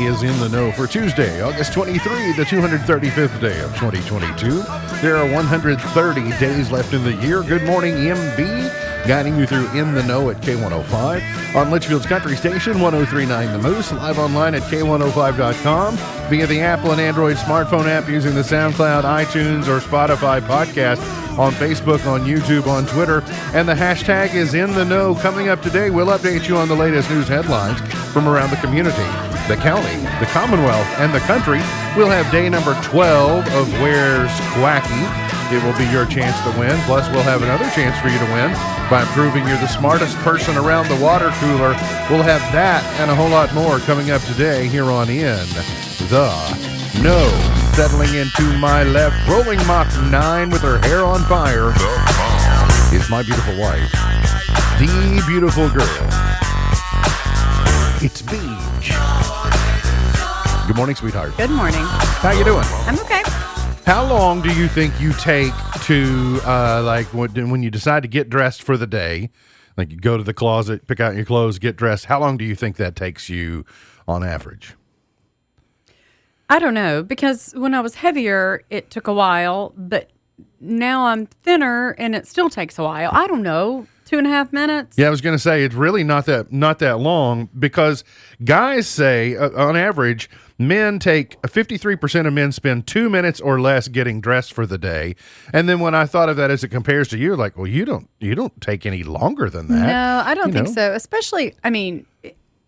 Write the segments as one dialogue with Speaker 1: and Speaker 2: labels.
Speaker 1: is In the Know for Tuesday, August 23, the 235th day of 2022. There are 130 days left in the year. Good morning, MB, guiding you through In the Know at K105 on Litchfield's Country Station, 103.9 The Moose, live online at K105.com, via the Apple and Android smartphone app using the SoundCloud, iTunes, or Spotify podcast, on Facebook, on YouTube, on Twitter, and the hashtag is In the Know. Coming up today, we'll update you on the latest news headlines from around the community, the county, the Commonwealth, and the country. We'll have day number 12 of Where's Quacky. It will be your chance to win. Plus, we'll have another chance for you to win by proving you're the smartest person around the water cooler. We'll have that and a whole lot more coming up today here on In the Know. Settling into my left, rolling Mach 9 with her hair on fire, is my beautiful wife, the beautiful girl. It's Beach. Good morning, sweetheart.
Speaker 2: Good morning.
Speaker 1: How you doing?
Speaker 2: I'm okay.
Speaker 1: How long do you think you take to, when you decide to get dressed for the day, like you go to the closet, pick out your clothes, get dressed, how long do you think that takes you on average?
Speaker 2: I don't know, because when I was heavier, it took a while, but now I'm thinner and it still takes a while. I don't know, 2.5 minutes.
Speaker 1: Yeah, I was going to say it's really not that long, because guys say on average, men take 53% of men spend 2 minutes or less getting dressed for the day. And then when I thought of that as it compares to you, like, well, you don't take any longer than that.
Speaker 2: No, I don't think so. Especially, I mean,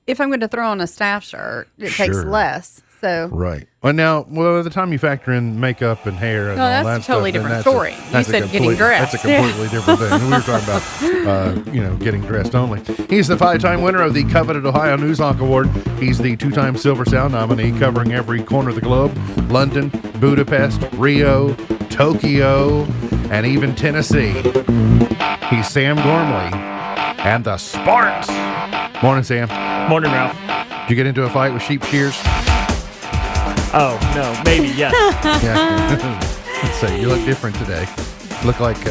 Speaker 2: if I'm going to throw on a staff shirt, it takes less. So
Speaker 1: right. Well, now, by the time you factor in makeup and hair and all that
Speaker 2: that's a totally
Speaker 1: stuff,
Speaker 2: different story. You said getting dressed.
Speaker 1: That's a completely different thing. We were talking about, getting dressed only. He's the 5-time winner of the coveted Ohio Newshawk Award. He's the 2-time Silver Sound nominee, covering every corner of the globe: London, Budapest, Rio, Tokyo, and even Tennessee. He's Sam Gormley and the Sparks. Morning, Sam.
Speaker 3: Morning, Ralph.
Speaker 1: Did you get into a fight with sheep shears?
Speaker 3: Oh, no, maybe, yes.
Speaker 1: Yeah. Let's say you look different today. Look like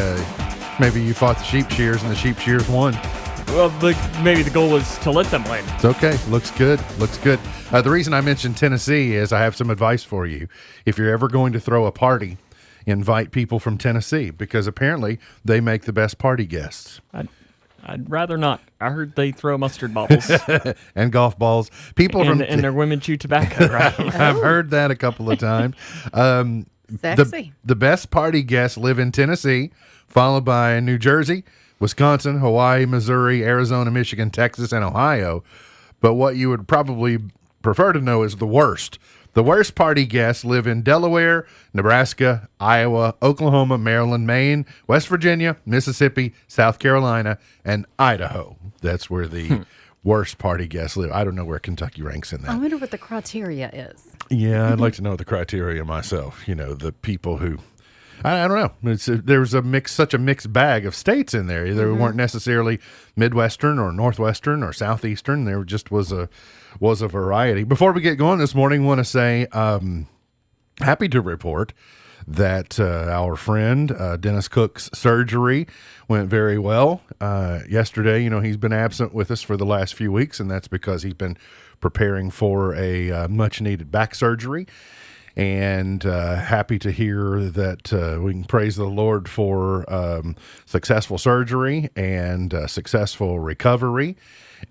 Speaker 1: maybe you fought the sheep shears and the sheep shears won.
Speaker 3: Well, maybe the goal was to let them win.
Speaker 1: It's okay. Looks good. Looks good. The reason I mentioned Tennessee is I have some advice for you. If you're ever going to throw a party, invite people from Tennessee, because apparently they make the best party guests.
Speaker 3: I'd rather not. I heard they throw mustard bubbles.
Speaker 1: And golf balls. And
Speaker 3: their women chew tobacco, right?
Speaker 1: I've heard that a couple of times.
Speaker 2: Sexy.
Speaker 1: The best party guests live in Tennessee, followed by New Jersey, Wisconsin, Hawaii, Missouri, Arizona, Michigan, Texas, and Ohio. But what you would probably prefer to know is the worst. The worst party guests live in Delaware, Nebraska, Iowa, Oklahoma, Maryland, Maine, West Virginia, Mississippi, South Carolina, and Idaho. That's where the worst party guests live. I don't know where Kentucky ranks in that.
Speaker 2: I wonder what the criteria is.
Speaker 1: Yeah, I'd like to know the criteria myself. The people who, I don't know. There's such a mixed bag of states in there. There weren't necessarily Midwestern or Northwestern or Southeastern. There just was a variety. Before we get going this morning, I want to say happy to report that our friend Dennis Cook's surgery went very well yesterday. He's been absent with us for the last few weeks, and that's because he's been preparing for a much-needed back surgery. And happy to hear that we can praise the Lord for successful surgery and successful recovery.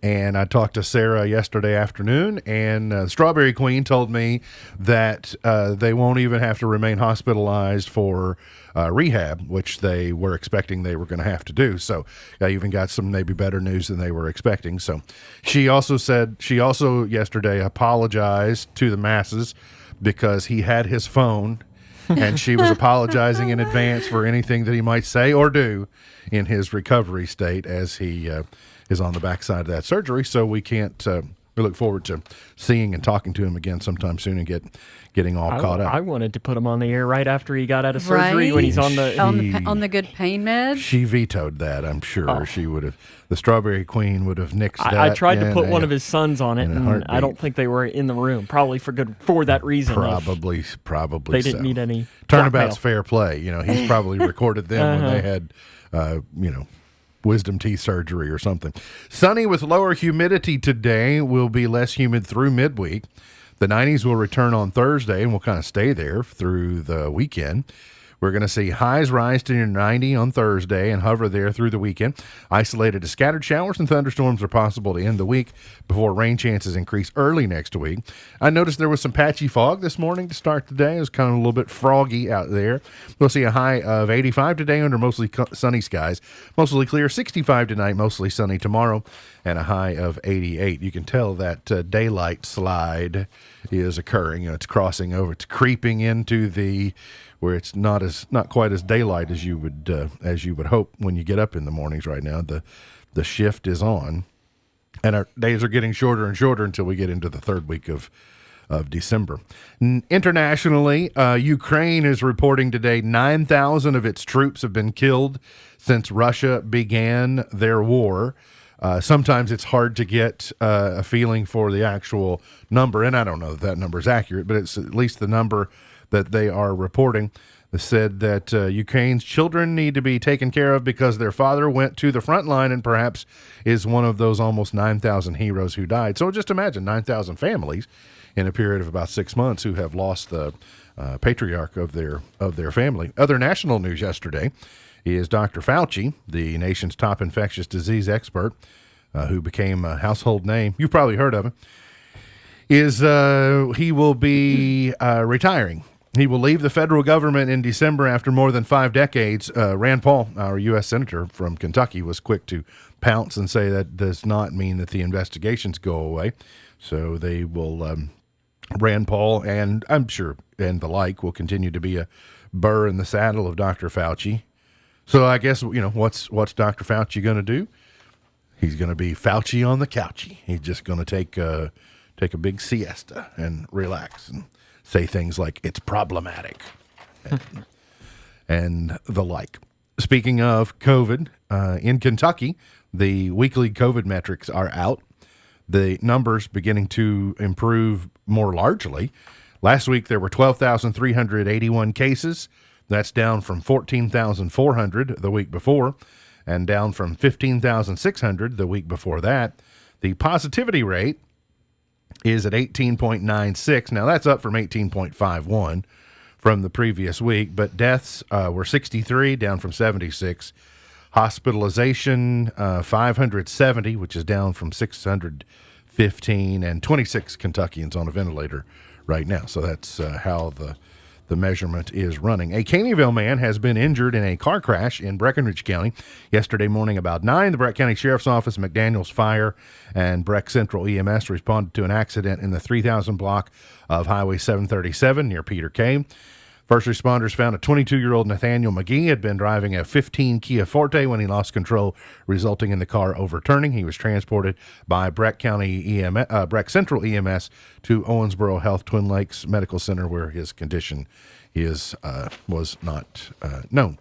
Speaker 1: And I talked to Sarah yesterday afternoon, and Strawberry Queen told me that they won't even have to remain hospitalized for rehab, which they were expecting they were going to have to do. So I even got some maybe better news than they were expecting. So she also yesterday apologized to the masses because he had his phone, and she was apologizing in advance for anything that he might say or do in his recovery state as he is on the backside of that surgery. So we look forward to seeing and talking to him again sometime soon and getting all caught up.
Speaker 3: I wanted to put him on the air right after he got out of surgery, when he's on
Speaker 2: the good pain meds.
Speaker 1: She vetoed that, I'm sure. She would have. The Strawberry Queen would have nixed that.
Speaker 3: I tried to put one of his sons on it, and I don't think they were in the room. Probably for that reason.
Speaker 1: Probably.
Speaker 3: They didn't need any
Speaker 1: turnabout's fair play. He's probably recorded them when they had, wisdom teeth surgery or something. Sunny with lower humidity today. Will be less humid through midweek. The 90s will return on Thursday and will kind of stay there through the weekend. We're going to see highs rise to near 90 on Thursday and hover there through the weekend. Isolated to scattered showers and thunderstorms are possible to end the week before rain chances increase early next week. I noticed there was some patchy fog this morning to start the day. It was kind of a little bit froggy out there. We'll see a high of 85 today under mostly sunny skies. Mostly clear, 65 tonight, mostly sunny tomorrow, and a high of 88. You can tell that daylight slide is occurring. It's crossing over. It's creeping into the where it's not quite as daylight as you would hope when you get up in the mornings right now. The shift is on, and our days are getting shorter and shorter until we get into the third week of December. Internationally, Ukraine is reporting today 9,000 of its troops have been killed since Russia began their war. Sometimes it's hard to get a feeling for the actual number, and I don't know if that number is accurate, but it's at least the number that they are reporting. They said that Ukraine's children need to be taken care of because their father went to the front line and perhaps is one of those almost 9,000 heroes who died. So just imagine 9,000 families in a period of about 6 months who have lost the patriarch of their family. Other national news yesterday is Dr. Fauci, the nation's top infectious disease expert, who became a household name. You've probably heard of him. He will be retiring. He will leave the federal government in December after more than 5 decades. Rand Paul, our U.S. Senator from Kentucky, was quick to pounce and say that does not mean that the investigations go away. So they will, Rand Paul and I'm sure and the like will continue to be a burr in the saddle of Dr. Fauci. So I guess, what's Dr. Fauci going to do? He's going to be Fauci on the couchy. He's just going to take a big siesta and relax and say things like it's problematic and the like. Speaking of COVID, in Kentucky, the weekly COVID metrics are out. The numbers beginning to improve more largely. Last week, there were 12,381 cases. That's down from 14,400 the week before and down from 15,600 the week before that. The positivity rate is at 18.96. Now, that's up from 18.51 from the previous week, but deaths were 63, down from 76. Hospitalization, 570, which is down from 615, and 26 Kentuckians on a ventilator right now. So that's how the measurement is running. A Caneyville man has been injured in a car crash in Breckinridge County yesterday morning about 9. The Breck County Sheriff's Office, McDaniels Fire, and Breck Central EMS responded to an accident in the 3000 block of Highway 737 near Peter Cave. First responders found a 22-year-old Nathaniel McGee had been driving a 15 Kia Forte when he lost control, resulting in the car overturning. He was transported by Breck County Breck Central EMS to Owensboro Health Twin Lakes Medical Center, where his condition was not known.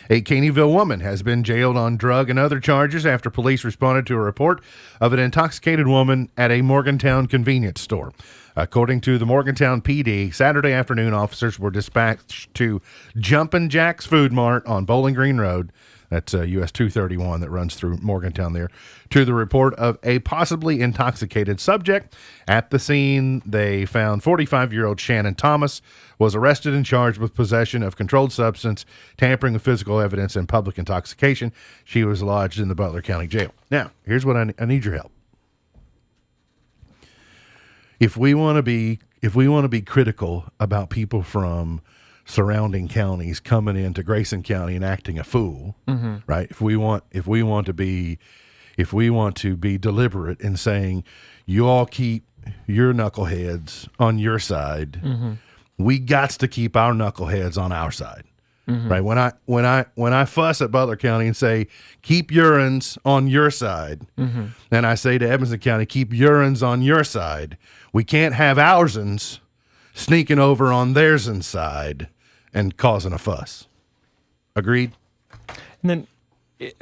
Speaker 1: A Caneyville woman has been jailed on drug and other charges after police responded to a report of an intoxicated woman at a Morgantown convenience store. According to the Morgantown PD, Saturday afternoon, officers were dispatched to Jumpin' Jack's Food Mart on Bowling Green Road. That's US 231 that runs through Morgantown there, to the report of a possibly intoxicated subject. At the scene, they found 45-year-old Shannon Thomas was arrested and charged with possession of controlled substance, tampering with physical evidence, and public intoxication. She was lodged in the Butler County Jail. Now, here's what I need your help. If we want to be critical about people from surrounding counties coming into Grayson County and acting a fool, right? If we want to be deliberate in saying you all keep your knuckleheads on your side, we got to keep our knuckleheads on our side. Right. When I fuss at Butler County and say keep urines on your side, and I say to Edmonson County keep urines on your side, we can't have oursins sneaking over on theirs side and causing a fuss. Agreed?
Speaker 3: And then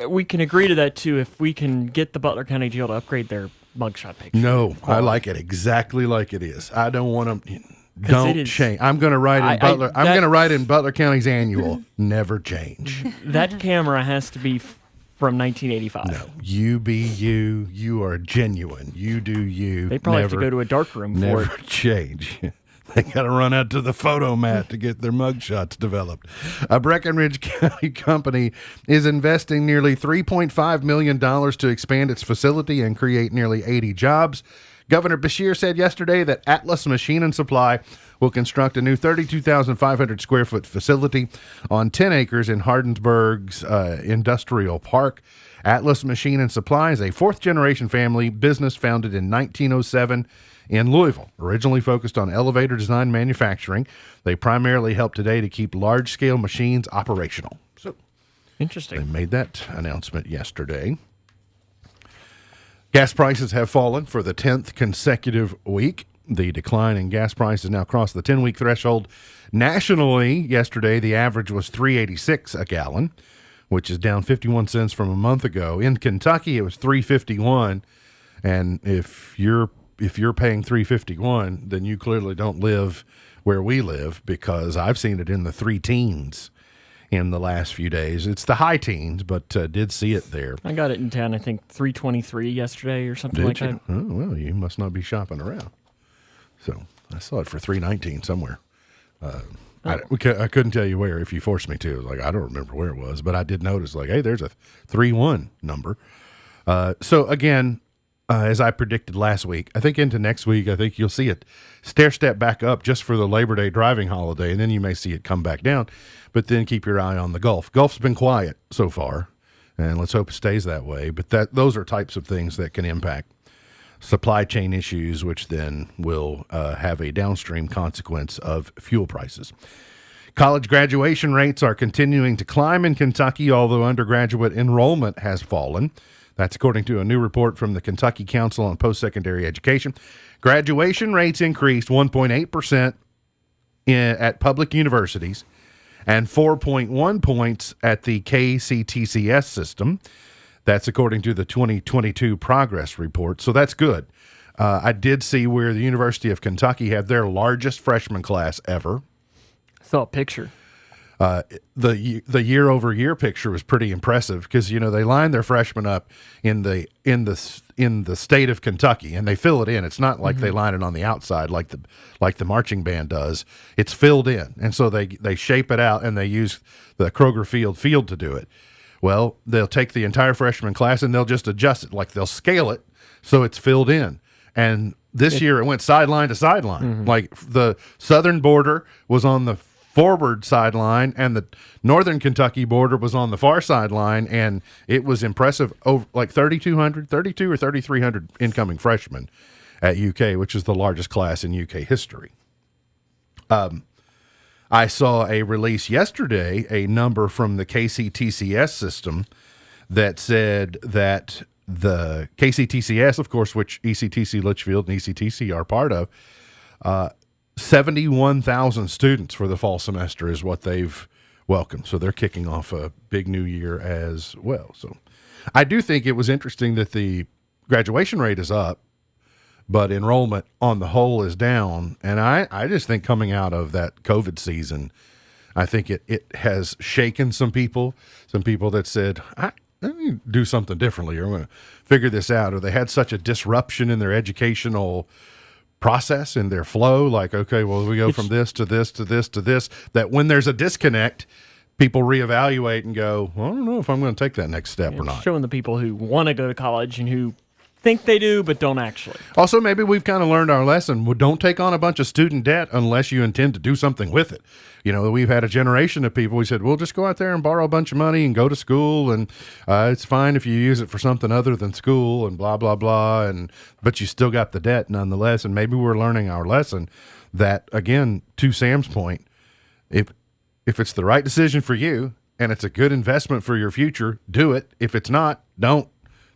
Speaker 3: we can agree to that too if we can get the Butler County Jail to upgrade their mugshot picture.
Speaker 1: No, I like it exactly like it is. I don't want them. Don't change. I'm going to write in Butler. I'm going to write in Butler County's annual. Never change.
Speaker 3: That camera has to be from 1985.
Speaker 1: No, you be you. You are genuine. You do you.
Speaker 3: They probably have to go to a dark room for
Speaker 1: never
Speaker 3: it.
Speaker 1: change. They got to run out to the photo mat to get their mugshots developed. A Breckenridge County company is investing nearly $3.5 million to expand its facility and create nearly 80 jobs. Governor Beshear said yesterday that Atlas Machine and Supply will construct a new 32,500 square foot facility on 10 acres in Hardinsburg's industrial park. Atlas Machine and Supply is a fourth generation family business founded in 1907 in Louisville. Originally focused on elevator design manufacturing, they primarily help today to keep large scale machines operational. So they
Speaker 3: Interesting.
Speaker 1: made that announcement yesterday. Gas prices have fallen for the 10th consecutive week. The decline in gas prices now crossed the 10-week threshold. Nationally, yesterday, the average was $3.86 a gallon, which is down 51 cents from a month ago. In Kentucky, it was $3.51, and if you're paying $3.51, then you clearly don't live where we live, because I've seen it in the three teens in the last few days. It's the high teens, but did see it there.
Speaker 3: I got it in town, I think 323 yesterday or something
Speaker 1: Did
Speaker 3: like
Speaker 1: you?
Speaker 3: that.
Speaker 1: Oh, well, you must not be shopping around. So I saw it for $3.19 somewhere. I couldn't tell you where if you forced me to. Like, I don't remember where it was, but I did notice, like, hey, there's a 3-1 number. So again, as I predicted last week, I think into next week, I think you'll see it stair step back up just for the Labor Day driving holiday, and then you may see it come back down. But then keep your eye on the Gulf. Gulf's been quiet so far, and let's hope it stays that way. But those are types of things that can impact supply chain issues, which then will have a downstream consequence of fuel prices. College graduation rates are continuing to climb in Kentucky, although undergraduate enrollment has fallen. That's according to a new report from the Kentucky Council on Post-Secondary Education. Graduation rates increased 1.8% at public universities and 4.1 points at the KCTCS system. That's according to the 2022 progress report. So that's good. I did see where the University of Kentucky had their largest freshman class ever.
Speaker 3: Saw a picture.
Speaker 1: The year-over-year picture was pretty impressive because, you know, they line their freshmen up in the state of Kentucky and they fill it in. It's not like they line it on the outside like the marching band does. It's filled in, and so they shape it out and they use the Kroger field to do it. Well, they'll take the entire freshman class and they'll just adjust it, like they'll scale it so it's filled in. And this year it went sideline to sideline. Like the southern border was on the forward sideline and the northern Kentucky border was on the far sideline, and it was impressive. Over like 32 or 3,300 incoming freshmen at UK, which is the largest class in UK history. I saw a release yesterday, a number from the KCTCS system that said that the KCTCS, of course, which ECTC Litchfield and ECTC are part of, 71,000 students for the fall semester is what they've welcomed. So they're kicking off a big new year as well. So I do think it was interesting that the graduation rate is up, but enrollment on the whole is down. And I just think coming out of that COVID season, I think it has shaken some people that said, I need to do something differently, or I'm going to figure this out, or they had such a disruption in their educational process and their flow, like, okay, well, we go from this to this to this to this, that when there's a disconnect, people reevaluate and go, well, I don't know if I'm going to take that next step or not.
Speaker 3: Showing the people who want to go to college and who think they do but don't actually.
Speaker 1: Also, maybe we've kind of learned our lesson. Well, don't take on a bunch of student debt unless you intend to do something with it. You know, we've had a generation of people, we said, we'll just go out there and borrow a bunch of money and go to school, and it's fine if you use it for something other than school and blah, blah, blah, but you still got the debt nonetheless. And maybe we're learning our lesson that, again, to Sam's point, if it's the right decision for you and it's a good investment for your future, do it. If it's not, don't.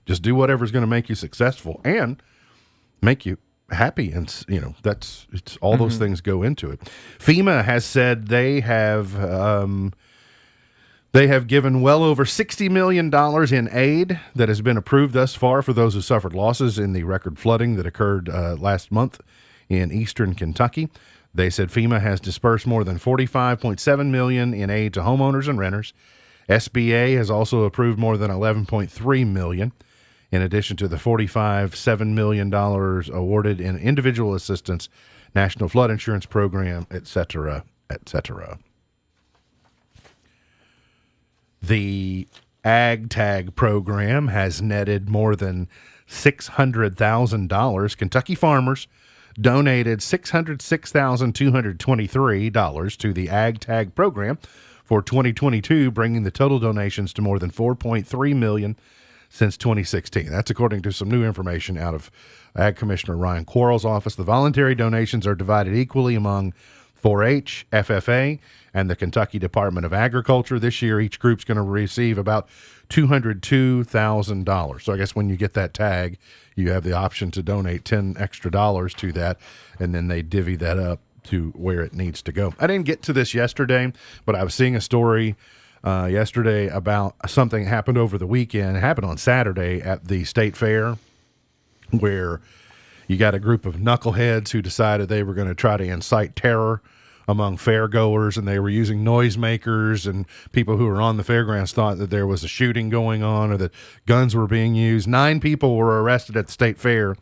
Speaker 1: Just do whatever's going to make you successful and make you happy. And, you know, it's all those things go into it. FEMA has said they have given well over $60 million in aid that has been approved thus far for those who suffered losses in the record flooding that occurred last month in eastern Kentucky. They said FEMA has dispersed more than $45.7 million in aid to homeowners and renters, SBA has also approved more than $11.3 million, in addition to the $7 million awarded in individual assistance, National Flood Insurance Program, etc., etc. The Ag Tag program has netted more than $600,000. Kentucky farmers donated $606,223 to the Ag Tag program for 2022, bringing the total donations to more than $4.3 million since 2016. That's according to some new information out of Ag Commissioner Ryan Quarles' office. The voluntary donations are divided equally among 4-H, FFA, and the Kentucky Department of Agriculture. This year, each group's going to receive about $202,000. So I guess when you get that tag, you have the option to donate $10 extra to that, and then they divvy that up to where it needs to go. I didn't get to this yesterday, but I was seeing a story yesterday about something that happened over the weekend. It happened on Saturday at the state fair, where you got a group of knuckleheads who decided they were going to try to incite terror among fairgoers, and they were using noisemakers, and people who were on the fairgrounds thought that there was a shooting going on or that guns were being used. 9 people were arrested at the state fair,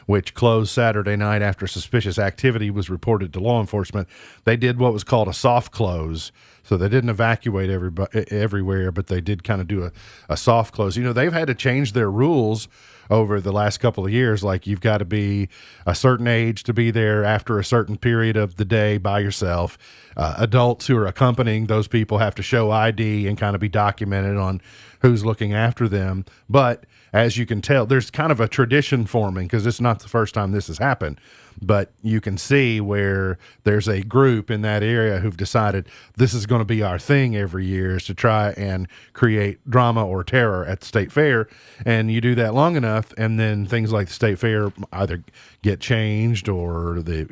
Speaker 1: which closed Saturday night after suspicious activity was reported to law enforcement. They did what was called a soft close. So they didn't evacuate everybody everywhere, but they did kind of do a soft close. You know, they've had to change their rules over the last couple of years. Like, you've got to be a certain age to be there after a certain period of the day by yourself. Adults who are accompanying those people have to show ID and kind of be documented on who's looking after them. But as you can tell, there's kind of a tradition forming, because it's not the first time this has happened. But you can see where there's a group in that area who've decided this is going to be our thing every year, is to try and create drama or terror at the state fair. And you do that long enough, and then things like the state fair either get changed or they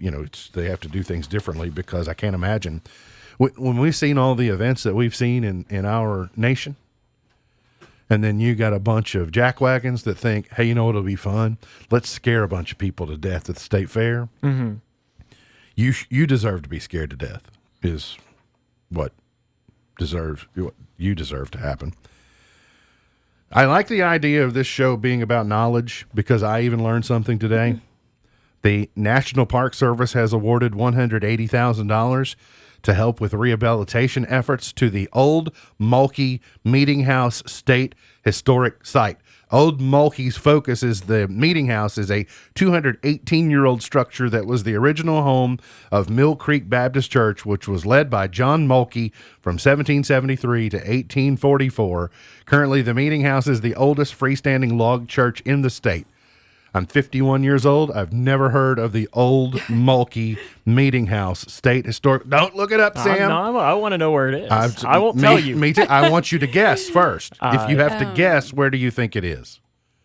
Speaker 1: have to do things differently, because I can't imagine when we've seen all the events that we've seen in our nation. And then you got a bunch of jackwagons that think, hey, you know what'll be fun? Let's scare a bunch of people to death at the state fair. Mm-hmm. You deserve to be scared to death, is what you deserve to happen. I like the idea of this show being about knowledge, because I even learned something today. Mm-hmm. The National Park Service has awarded $180,000 to help with rehabilitation efforts to the Old Mulkey Meeting House State Historic Site. Old Mulkey's focus is the Meeting House is a 218-year-old structure that was the original home of Mill Creek Baptist Church, which was led by John Mulkey from 1773 to 1844. Currently, the Meeting House is the oldest freestanding log church in the state. I'm 51 years old. I've never heard of the Old Mulkey Meeting House State Historic. Don't look it up, Sam.
Speaker 3: No, I want to know where it is. I won't tell you.
Speaker 1: Me too. I want you to guess first. If you have to guess, where do you think it is?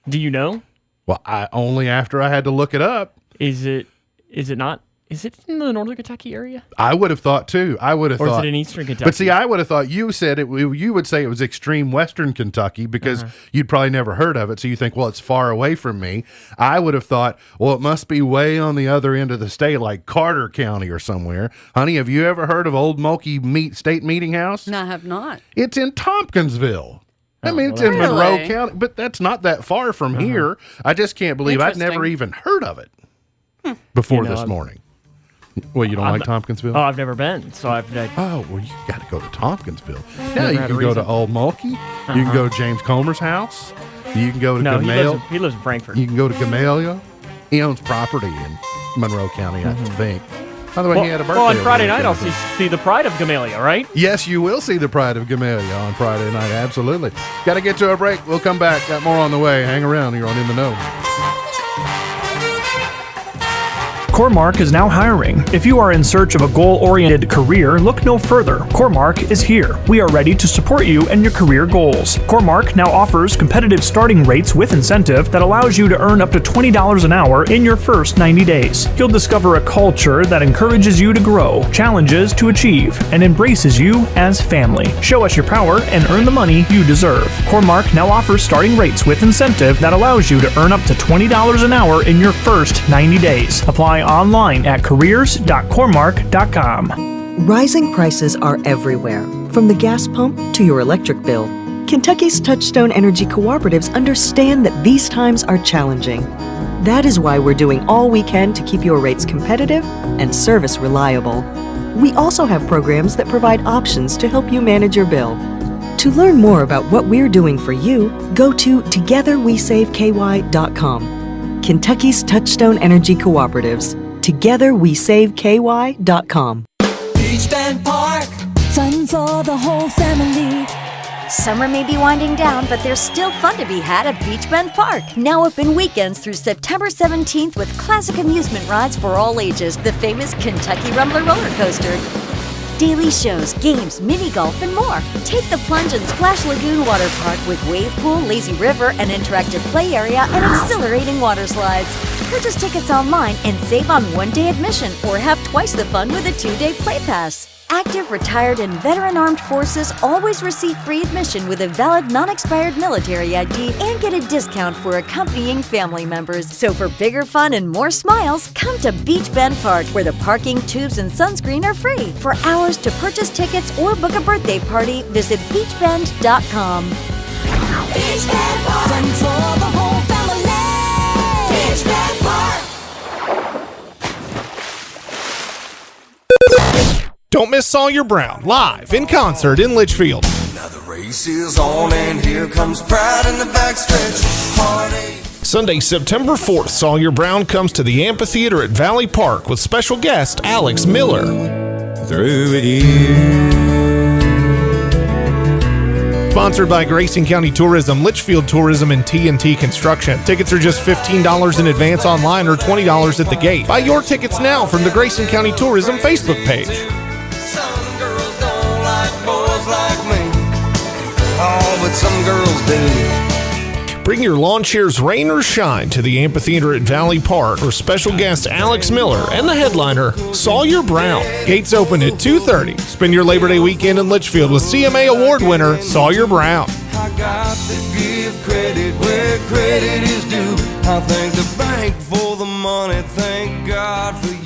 Speaker 3: Do you know?
Speaker 1: Well, only after I had to look it up.
Speaker 3: Is it not? Is it in the northern Kentucky area?
Speaker 1: I would have thought too. Or is
Speaker 3: it in eastern Kentucky?
Speaker 1: But see, I would have thought you said it. You would say it was extreme western Kentucky, because you'd probably never heard of it. So you think, well, it's far away from me. I would have thought, well, it must be way on the other end of the state, like Carter County or somewhere. Honey, have you ever heard of Old Mulkey State Meeting House?
Speaker 2: No, I have not.
Speaker 1: It's in Tompkinsville. I mean, it's in Monroe County, but that's not that far from here. I just can't believe I'd never even heard of it before this morning. Well, you don't like Tompkinsville?
Speaker 3: Oh, I've never been, so I've.
Speaker 1: Oh, well, you got to go to Tompkinsville. Now you can go to Old Mulkey. You can go to James Comer's house. You can go to Gamaliel.
Speaker 3: He lives in Frankfort.
Speaker 1: You can go to Gamaliel. He owns property in Monroe County, I think. By the way, he had a birthday.
Speaker 3: Well, on Friday night, I'll see the Pride of Gamaliel, right?
Speaker 1: Yes, you will see the Pride of Gamaliel on Friday night. Absolutely. Got to get to a break. We'll come back. Got more on the way. Hang around here on In the Know.
Speaker 4: Core-Mark is now hiring. If you are in search of a goal-oriented career, look no further. Core-Mark is here. We are ready to support you and your career goals. Core-Mark now offers competitive starting rates with incentive that allows you to earn up to $20 an hour in your first 90 days. You'll discover a culture that encourages you to grow, challenges to achieve, and embraces you as family. Show us your power and earn the money you deserve. Core-Mark now offers starting rates with incentive that allows you to earn up to $20 an hour in your first 90 days. Apply online at careers.coremark.com.
Speaker 5: Rising prices are everywhere, From the gas pump to your electric bill, Kentucky's Touchstone Energy Cooperatives understand that these times are challenging. That is why we're doing all we can to keep your rates competitive and service reliable. We also have programs that provide options to help you manage your bill. To learn more about what we're doing for you, go to togetherwesaveky.com. Kentucky's Touchstone Energy Cooperatives. togetherwesaveky.com.
Speaker 6: Beach Bend Park.
Speaker 7: Fun for the whole family.
Speaker 8: Summer may be winding down, but there's still fun to be had at Beach Bend Park. Now open weekends through September 17th with classic amusement rides for all ages, the famous Kentucky Rumbler roller coaster. Daily shows, games, mini golf, and more. Take the plunge in Splash Lagoon Water Park with wave pool, lazy river, an interactive play area, and exhilarating water slides. Purchase tickets online and save on one-day admission or have twice the fun with a 2-day play pass. Active, retired, and veteran armed forces always receive free admission with a valid, non-expired military ID and get a discount for accompanying family members. So for bigger fun and more smiles, come to Beach Bend Park, where the parking, tubes, and sunscreen are free. For hours to purchase tickets or book a birthday party, visit beachbend.com.
Speaker 6: Beach Bend Park.
Speaker 7: Fun for the whole family.
Speaker 6: Beach Bend Park.
Speaker 9: Don't miss Sawyer Brown live in concert in Litchfield.
Speaker 6: Now the race is on and here comes Pride in the backstretch. Heartache.
Speaker 9: Sunday, September 4th, Sawyer Brown comes to the amphitheater at Valley Park with special guest Alex Miller.
Speaker 6: Through it here.
Speaker 9: Sponsored by Grayson County Tourism, Litchfield Tourism, and T&T Construction. Tickets are just $15 in advance online or $20 at the gate. Buy your tickets now from the Grayson County Tourism Facebook page.
Speaker 6: Some girls don't like boys like me. Oh, but some girls do.
Speaker 9: Bring your lawn chairs, rain or shine, to the amphitheater at Valley Park for special guest Alex Miller and the headliner, Sawyer Brown. Gates open at 2:30. Spend your Labor Day weekend in Litchfield with CMA Award winner Sawyer Brown.
Speaker 6: I got to give credit where credit is due. I thank the bank for the money. Thank God for you.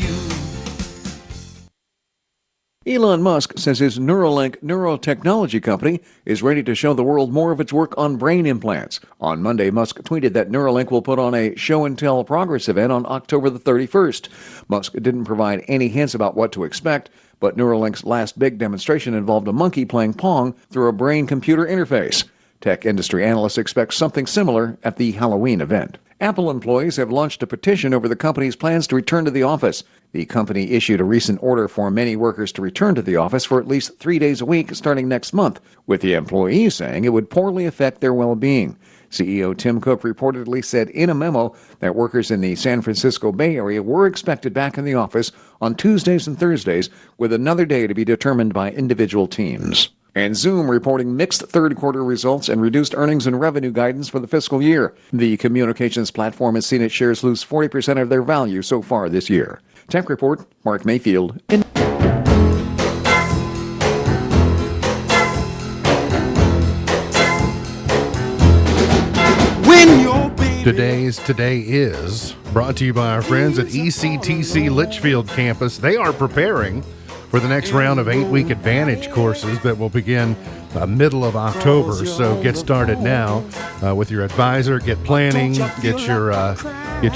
Speaker 10: Elon Musk says his Neuralink neurotechnology company is ready to show the world more of its work on brain implants. On Monday, Musk tweeted that Neuralink will put on a show and tell progress event on October the 31st. Musk didn't provide any hints about what to expect, but Neuralink's last big demonstration involved a monkey playing Pong through a brain-computer interface. Tech industry analysts expect something similar at the Halloween event. Apple employees have launched a petition over the company's plans to return to the office. The company issued a recent order for many workers to return to the office for at least 3 days a week starting next month, with the employees saying it would poorly affect their well-being. CEO Tim Cook reportedly said in a memo that workers in the San Francisco Bay Area were expected back in the office on Tuesdays and Thursdays, with another day to be determined by individual teams. And Zoom reporting mixed third-quarter results and reduced earnings and revenue guidance for the fiscal year. The communications platform has seen its shares lose 40% of their value so far this year. Tech Report, Mark Mayfield.
Speaker 1: Today is brought to you by our friends at ECTC Litchfield campus. They are preparing for the next round of 8-week Advantage courses that will begin middle of October. So get started now with your advisor. Get planning. Get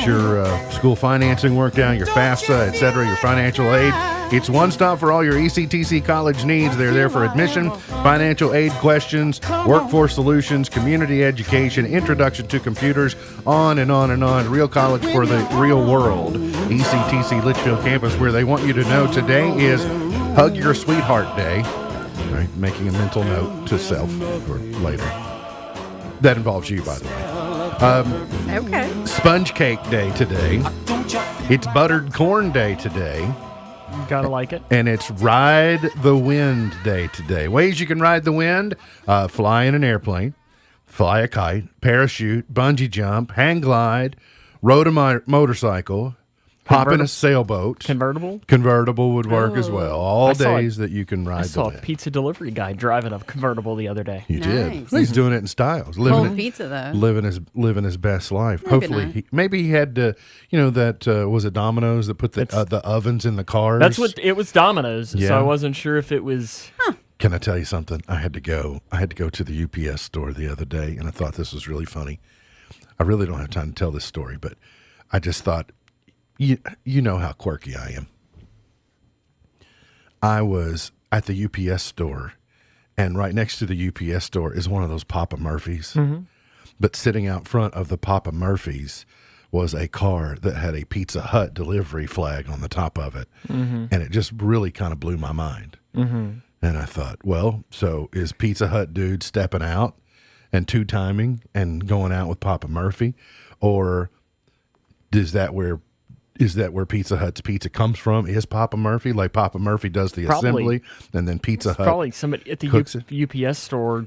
Speaker 1: your school financing worked out, your FAFSA, etc., your financial aid. It's one stop for all your ECTC college needs. They're there for admission, financial aid questions, workforce solutions, community education, introduction to computers, on and on and on. Real college for the real world. ECTC Litchfield campus, where they want you to know today is Hug Your Sweetheart Day. Right, making a mental note to self or later. That involves you, by the way.
Speaker 2: Okay.
Speaker 1: Sponge Cake Day today. It's Buttered Corn Day today.
Speaker 3: Gotta like it.
Speaker 1: And it's Ride the Wind Day today. Ways you can ride the wind: fly in an airplane, fly a kite, parachute, bungee jump, hang glide, rode a motorcycle, hop in a sailboat. Convertible would work as well. All days that you can ride the wind.
Speaker 3: I saw a pizza delivery guy driving a convertible the other day.
Speaker 1: You did. Well, he's doing it in style. He's
Speaker 2: Cold pizza though.
Speaker 1: Living his best life. Hopefully, maybe he had to. That was it Domino's that put the ovens in the cars.
Speaker 3: That's what it was. Domino's.
Speaker 1: Yeah.
Speaker 3: So I wasn't sure if it was.
Speaker 1: Can I tell you something? I had to go to the UPS store the other day, and I thought this was really funny. I really don't have time to tell this story, but I just thought, you know how quirky I am. I was at the UPS store, and right next to the UPS store is one of those Papa Murphy's. But sitting out front of the Papa Murphy's was a car that had a Pizza Hut delivery flag on the top of it. And it just really kind of blew my mind. And I thought, well, so is Pizza Hut dude stepping out and two-timing and going out with Papa Murphy? Or is that where Pizza Hut's pizza comes from? Is Papa Murphy? Like Papa Murphy does the assembly, and then Pizza Hut
Speaker 3: probably somebody at the UPS store.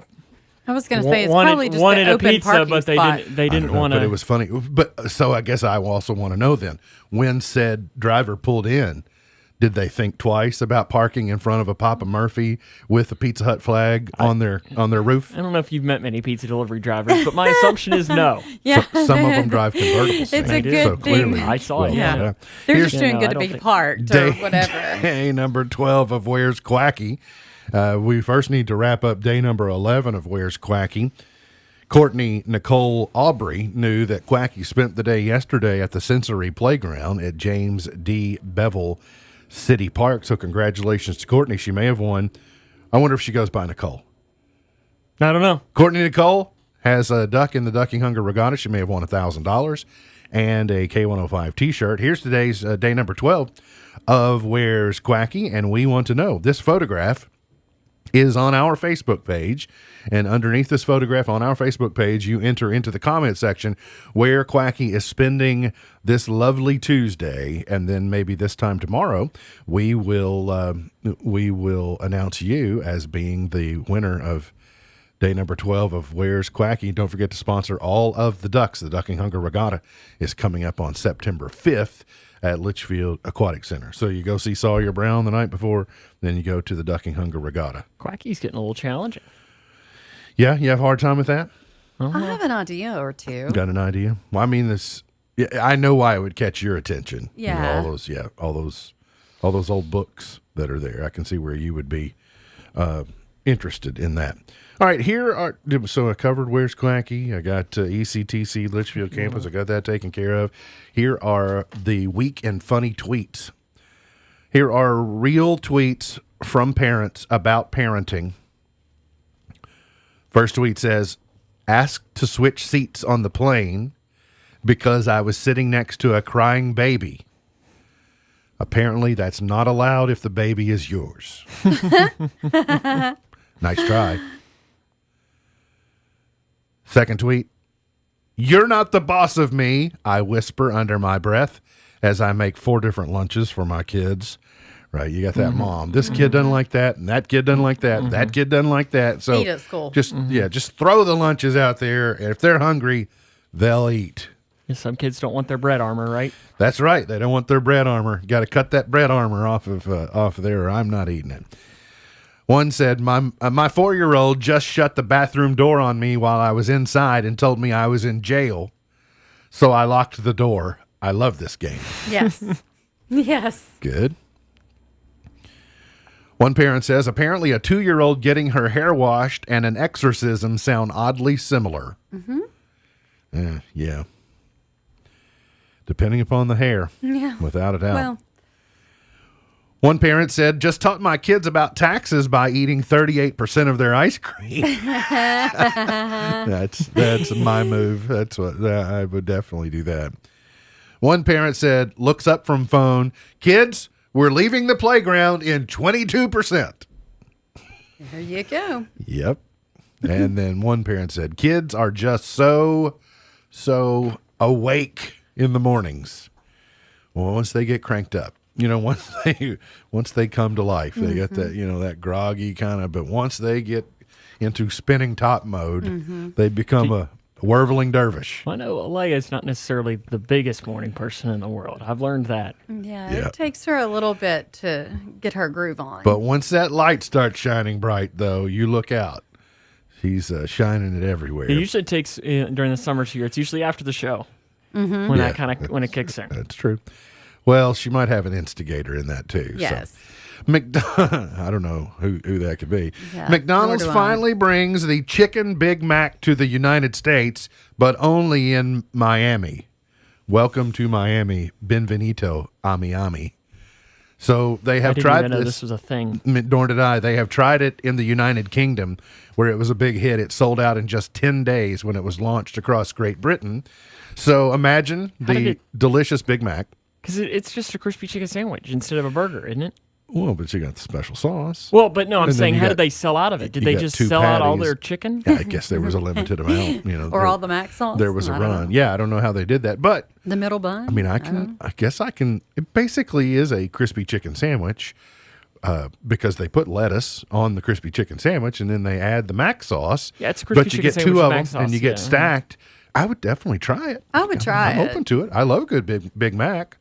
Speaker 2: I was going to say it's probably just
Speaker 3: wanted
Speaker 2: the
Speaker 3: a
Speaker 2: open
Speaker 3: pizza,
Speaker 2: parking
Speaker 3: but
Speaker 2: spot.
Speaker 3: they didn't want to.
Speaker 1: But it was funny. But so I guess I also want to know then, when said driver pulled in, did they think twice about parking in front of a Papa Murphy with a Pizza Hut flag on their roof?
Speaker 3: I don't know if you've met many pizza delivery drivers, but my assumption is no.
Speaker 2: Yeah.
Speaker 1: Some of them drive convertibles.
Speaker 2: It's a
Speaker 3: do.
Speaker 2: good
Speaker 1: so
Speaker 2: thing.
Speaker 1: clearly,
Speaker 3: I saw it,
Speaker 2: Yeah.
Speaker 3: yeah.
Speaker 2: They're
Speaker 1: Here's-
Speaker 2: just doing
Speaker 3: Yeah,
Speaker 2: good
Speaker 3: I
Speaker 2: to
Speaker 3: don't
Speaker 2: be
Speaker 3: think-
Speaker 2: parked or whatever.
Speaker 1: Day number 12 of Where's Quacky. We first need to wrap up day number 11 of Where's Quacky. Courtney Nicole Aubrey knew that Quacky spent the day yesterday at the Sensory Playground at James D. Bevel City Park. So congratulations to Courtney. She may have won. I wonder if she goes by Nicole.
Speaker 3: I don't know.
Speaker 1: Courtney Nicole has a duck in the Ducking Hunger Regatta. She may have won $1,000 and a K105 t-shirt. Here's today's day number 12 of Where's Quacky, and we want to know. This photograph is on our Facebook page, and underneath this photograph on our Facebook page, you enter into the comment section where Quacky is spending this lovely Tuesday, and then maybe this time tomorrow we will announce you as being the winner of day number 12 of Where's Quacky. Don't forget to sponsor all of the ducks. The Ducking Hunger Regatta is coming up on September 5th at Litchfield Aquatic Center. So you go see Sawyer Brown the night before, then you go to the Ducking Hunger Regatta.
Speaker 3: Quacky's getting a little challenging.
Speaker 1: Yeah, you have a hard time with that?
Speaker 2: I have an idea or two.
Speaker 1: Got an idea? Well, I mean, this. Yeah, I know why it would catch your attention. You know,
Speaker 2: Yeah.
Speaker 1: all those old books that are there. I can see where you would be interested in that. All right, so I covered Where's Quacky. I got ECTC Litchfield Campus. I got that taken care of. Here are the weak and funny tweets. Here are real tweets from parents about parenting. First tweet says, asked to switch seats on the plane because I was sitting next to a crying baby. Apparently, that's not allowed if the baby is yours. Nice try. Second tweet. You're not the boss of me, I whisper under my breath as I make 4 different lunches for my kids. Right, you got that mom. This kid doesn't like that, and that kid doesn't like that, that kid doesn't like that. So
Speaker 2: Eat at school.
Speaker 1: just throw the lunches out there, and if they're hungry, they'll eat.
Speaker 3: Yeah, some kids don't want their bread armor, right?
Speaker 1: That's right. They don't want their bread armor. Got to cut that bread armor off of there, or I'm not eating it. One said, my 4-year-old just shut the bathroom door on me while I was inside and told me I was in jail. So I locked the door. I love this game.
Speaker 2: Yes. Yes.
Speaker 1: Good. One parent says, apparently a 2-year-old getting her hair washed and an exorcism sound oddly similar. Yeah. Depending upon the hair.
Speaker 2: Yeah.
Speaker 1: Without a doubt.
Speaker 2: Well,
Speaker 1: One parent said, just taught my kids about taxes by eating 38% of their ice cream. That's my move. That's what I would definitely do that. One parent said, looks up from phone, kids, we're leaving the playground in 22%.
Speaker 2: there you go.
Speaker 1: Yep. And then one parent said, kids are just so awake in the mornings. Well, once they get cranked up. You know, once they come to life, they get that, that groggy kind of, but once they get into spinning top mode, they become a whirling dervish.
Speaker 3: I know Leia's not necessarily the biggest morning person in the world. I've learned that.
Speaker 2: Yeah,
Speaker 1: Yeah.
Speaker 2: it takes her a little bit to get her groove on.
Speaker 1: But once that light starts shining bright, though, you look out. She's shining it everywhere.
Speaker 3: It usually takes during the summer here. It's usually after the show when when it kicks in.
Speaker 1: That's true. Well, she might have an instigator in that too.
Speaker 2: Yes.
Speaker 1: So. I don't know who that could be.
Speaker 2: Yeah,
Speaker 1: McDonald's
Speaker 2: nor do I.
Speaker 1: finally brings the Chicken Big Mac to the United States, but only in Miami. Welcome to Miami. Benvenuto, Ami. So they
Speaker 3: I
Speaker 1: have
Speaker 3: didn't
Speaker 1: tried
Speaker 3: even know this was a thing.
Speaker 1: Nor did I. They have tried it in the United Kingdom, where it was a big hit. It sold out in just 10 days when it was launched across Great Britain. So imagine
Speaker 3: How did
Speaker 1: the
Speaker 3: it-
Speaker 1: delicious Big Mac.
Speaker 3: Because it's just a crispy chicken sandwich instead of a burger, isn't it?
Speaker 1: Well, but you got the special sauce.
Speaker 3: Well, but no, I'm
Speaker 1: And then
Speaker 3: saying,
Speaker 1: you
Speaker 3: how
Speaker 1: got-
Speaker 3: did they sell out of it? Did
Speaker 1: you
Speaker 3: they
Speaker 1: got
Speaker 3: just
Speaker 1: 2
Speaker 3: sell out all
Speaker 1: patties.
Speaker 3: their chicken?
Speaker 1: Yeah, I guess there was a limited amount.
Speaker 2: Or
Speaker 1: there-
Speaker 2: all the mac sauce?
Speaker 1: There was a
Speaker 2: I don't
Speaker 1: run.
Speaker 2: know.
Speaker 1: Yeah, I don't know how they did that, but
Speaker 2: The middle bun?
Speaker 1: I mean, I guess I can. It basically is a crispy chicken sandwich because they put lettuce on the crispy chicken sandwich and then they add the mac sauce.
Speaker 3: Yeah, it's a crispy
Speaker 1: but you
Speaker 3: chicken
Speaker 1: get
Speaker 3: sandwich
Speaker 1: 2
Speaker 3: with
Speaker 1: of
Speaker 3: mac
Speaker 1: them and
Speaker 3: sauce,
Speaker 1: you get
Speaker 3: yeah.
Speaker 1: stacked. I would definitely try it.
Speaker 2: I would try
Speaker 1: I'm
Speaker 2: it.
Speaker 1: open to it. I love a good Big Mac.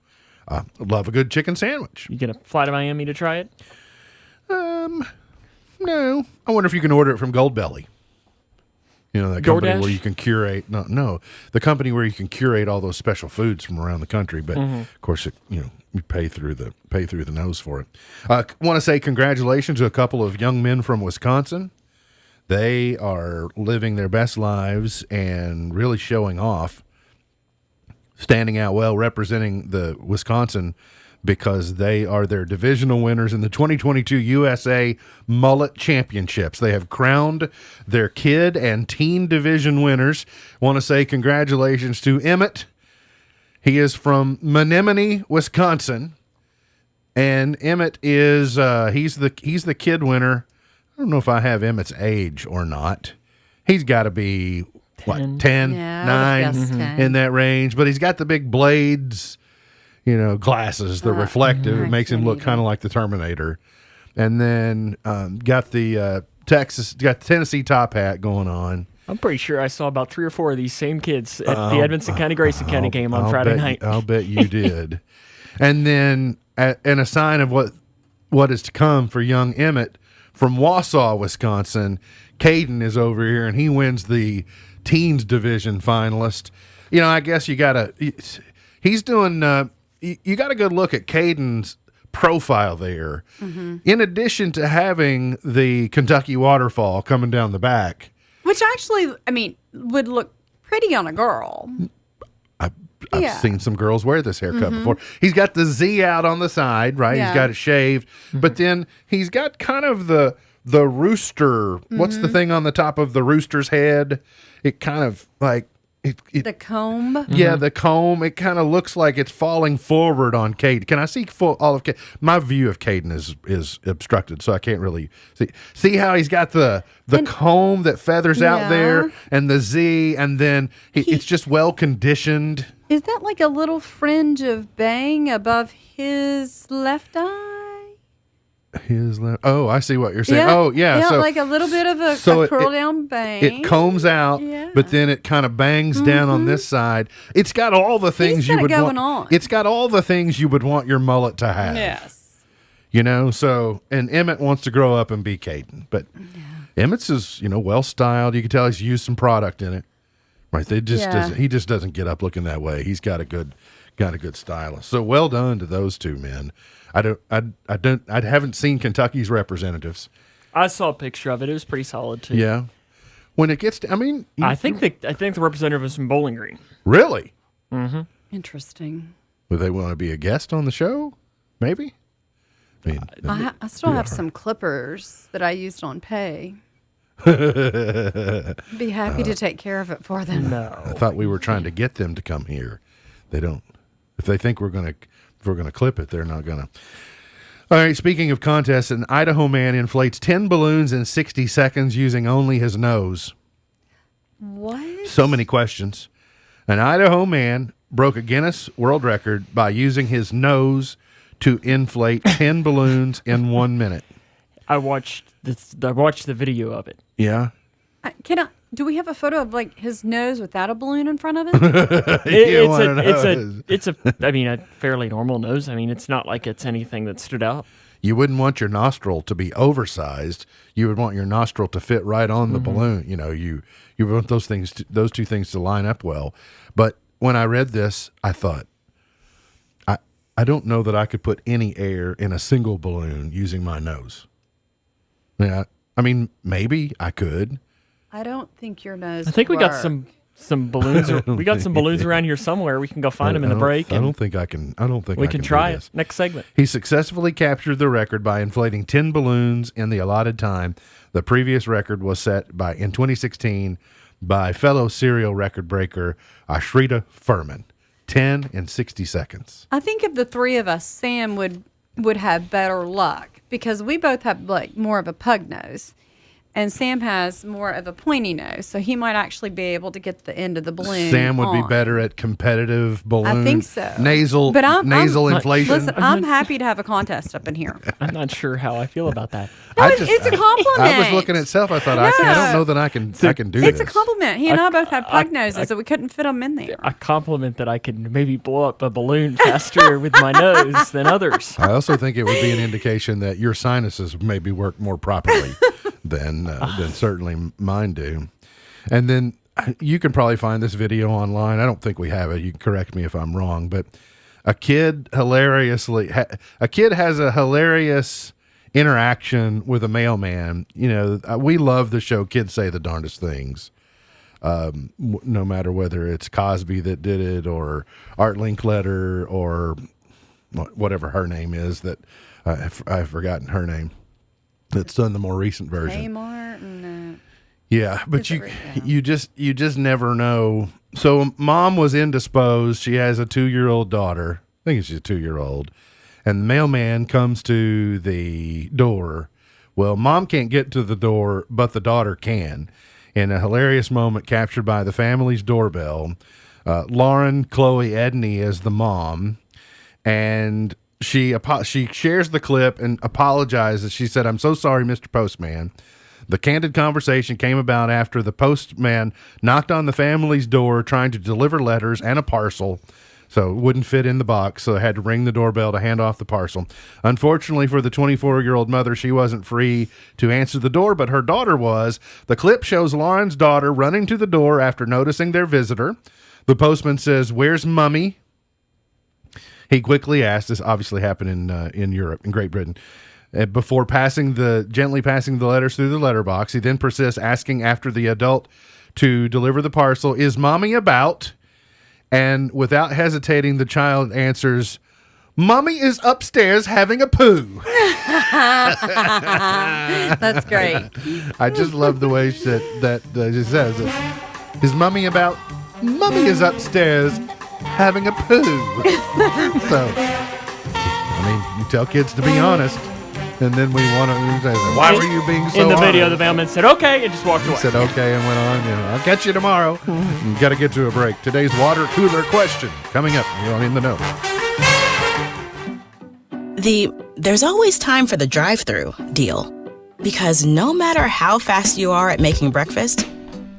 Speaker 1: Love a good chicken sandwich.
Speaker 3: You gonna fly to Miami to try it?
Speaker 1: No, I wonder if you can order it from Goldbelly. You know, that company
Speaker 3: DoorDash?
Speaker 1: where you can curate. No, the company where you can curate all those special foods from around the country. But of course, you pay through the nose for it. Want to say congratulations to a couple of young men from Wisconsin. They are living their best lives and really showing off, standing out well, representing the Wisconsin, because they are their divisional winners in the 2022 USA Mullet Championships. They have crowned their kid and teen division winners. Want to say congratulations to Emmett. He is from Menominee, Wisconsin, and Emmett is he's the kid winner. I don't know if I have Emmett's age or not. He's got to be 10,
Speaker 2: Yeah, I
Speaker 1: 9
Speaker 2: would've guessed 10.
Speaker 1: in that range, but he's got the big blades, glasses, the reflective. It makes him look kind of like the Terminator. And then got the Tennessee top hat going on.
Speaker 3: I'm pretty sure I saw about 3 or 4 of these same kids at the Edmonson County Grayson County game on Friday night.
Speaker 1: I'll bet you did. And then, and a sign of what is to come for young Emmett from Wausau, Wisconsin, Caden is over here, and he wins the teens division finalist. I guess you gotta. He's doing. You got a good look at Caden's profile there.
Speaker 2: Mm-hmm.
Speaker 1: In addition to having the Kentucky waterfall coming down the back.
Speaker 2: Which actually, would look pretty on a girl.
Speaker 1: I've
Speaker 2: Yeah.
Speaker 1: seen some girls wear this haircut before. He's got the Z out on the side, right?
Speaker 2: Yeah.
Speaker 1: He's got it shaved, but then he's got kind of the rooster. What's the thing on the top of the rooster's head? It kind of like
Speaker 2: The comb.
Speaker 1: yeah, the comb. It kind of looks like it's falling forward on Caden. Can I see all of Caden? My view of Caden is obstructed, so I can't really see. See how he's got the comb that feathers out
Speaker 2: Yeah.
Speaker 1: there, and the Z, and then it's just well conditioned.
Speaker 2: Is that like a little fringe of bang above his left eye?
Speaker 1: His left. Oh, I see what you're saying.
Speaker 2: Yeah.
Speaker 1: Oh, yeah.
Speaker 2: Yeah,
Speaker 1: so,
Speaker 2: like a little bit of a
Speaker 1: so
Speaker 2: curl down bang.
Speaker 1: It combs out,
Speaker 2: Yeah.
Speaker 1: but then it kind of bangs down on this side. It's got all the things
Speaker 2: got
Speaker 1: you
Speaker 2: it
Speaker 1: would
Speaker 2: going
Speaker 1: want.
Speaker 2: on.
Speaker 1: It's got all the things you would want your mullet to have.
Speaker 2: Yes.
Speaker 1: So, and Emmett wants to grow up and be Caden, but Emmett's is, well styled. You can tell he's used some product in it. Right. He just doesn't get up looking that way. He's got a good stylist. So well done to those two men. I haven't seen Kentucky's representatives.
Speaker 3: I saw a picture of it. It was pretty solid too.
Speaker 1: Yeah. When it gets to,
Speaker 3: I think the representative was from Bowling Green.
Speaker 1: Really?
Speaker 2: Interesting.
Speaker 1: Would they want to be a guest on the show? Maybe.
Speaker 2: I still have some clippers that I used on pay. Be happy to take care of it for them.
Speaker 1: I thought we were trying to get them to come here. They don't. If they think we're gonna clip it, they're not gonna. All right. Speaking of contests, an Idaho man inflates 10 balloons in 60 seconds using only his nose.
Speaker 2: What?
Speaker 1: So many questions. An Idaho man broke a Guinness World Record by using his nose to inflate 10 balloons in 1 minute.
Speaker 3: I watched the video of it.
Speaker 1: Yeah.
Speaker 2: Do we have a photo of like his nose without a balloon in front of it?
Speaker 3: It's a fairly normal nose. It's not like it's anything that stood out.
Speaker 1: You wouldn't want your nostril to be oversized. You would want your nostril to fit right on the balloon. You want those two things to line up well. But when I read this, I thought, I don't know that I could put any air in a single balloon using my nose. Yeah, I mean, maybe I could.
Speaker 2: I don't think your nose.
Speaker 3: I think we
Speaker 2: would
Speaker 3: got
Speaker 2: work.
Speaker 3: some balloons. We got some balloons around here somewhere. We can go find them in the break.
Speaker 1: I don't think I can. I don't think
Speaker 3: we
Speaker 1: I
Speaker 3: can
Speaker 1: do
Speaker 3: try
Speaker 1: this.
Speaker 3: it next segment.
Speaker 1: He successfully captured the record by inflating 10 balloons in the allotted time. The previous record was set in 2016 by fellow serial record breaker Ashrita Furman. 10 in 60 seconds.
Speaker 2: I think of the three of us, Sam would have better luck because we both have like more of a pug nose. And Sam has more of a pointy nose, so he might actually be able to get the end of the balloon.
Speaker 1: Sam would be
Speaker 2: on.
Speaker 1: better at competitive balloon.
Speaker 2: I think so.
Speaker 1: Nasal inflation.
Speaker 2: Listen, I'm happy to have a contest up in here.
Speaker 3: I'm not sure how I feel about that.
Speaker 2: No, it's a compliment.
Speaker 1: I was looking at self. I thought I don't know that I can do
Speaker 2: It's
Speaker 1: this.
Speaker 2: a compliment. He and I both have pug noses, so we couldn't fit them in there.
Speaker 3: A compliment that I can maybe blow up a balloon faster with my nose than others.
Speaker 1: I also think it would be an indication that your sinuses maybe work more properly than certainly mine do. And then you can probably find this video online. I don't think we have it. You can correct me if I'm wrong, but a kid has a hilarious interaction with a mailman. You know, we love the show Kids Say the Darndest Things. No matter whether it's Cosby that did it or Art Linkletter or whatever her name is that I've forgotten her name. That's done the more recent version.
Speaker 2: Kmart and
Speaker 1: yeah, but you just never know. So mom was indisposed. She has a 2-year-old daughter. I think she's a 2-year-old. And the mailman comes to the door. Well, mom can't get to the door, but the daughter can. In a hilarious moment captured by the family's doorbell, Lauren Chloe Edney is the mom, and she shares the clip and apologizes. She said, "I'm so sorry, Mr. Postman. The candid conversation came about after the postman knocked on the family's door trying to deliver letters and a parcel. So it wouldn't fit in the box, so I had to ring the doorbell to hand off the parcel. Unfortunately for the 24-year-old mother, she wasn't free to answer the door, but her daughter was. The clip shows Lauren's daughter running to the door after noticing their visitor. The postman says, 'Where's Mummy?' He quickly asked, this obviously happened in Europe, in Great Britain, before gently passing the letters through the letterbox. He then persists, asking after the adult to deliver the parcel, 'Is Mommy about?' And without hesitating, the child answers, 'Mommy is upstairs having a poo.'"
Speaker 2: That's great.
Speaker 1: I just love the way that she says it. "Is Mommy about?" "Mommy is upstairs having a poo." So, I mean, you tell kids to be honest, and then we want to say, "Why were you being so
Speaker 3: In the
Speaker 1: honest?"
Speaker 3: video, the mailman said, "Okay," and just walked away.
Speaker 1: He said okay and went on. I'll catch you tomorrow. You got to get to a break. Today's water cooler question coming up here on In the Know.
Speaker 11: There's always time for the drive-through deal. Because no matter how fast you are at making breakfast,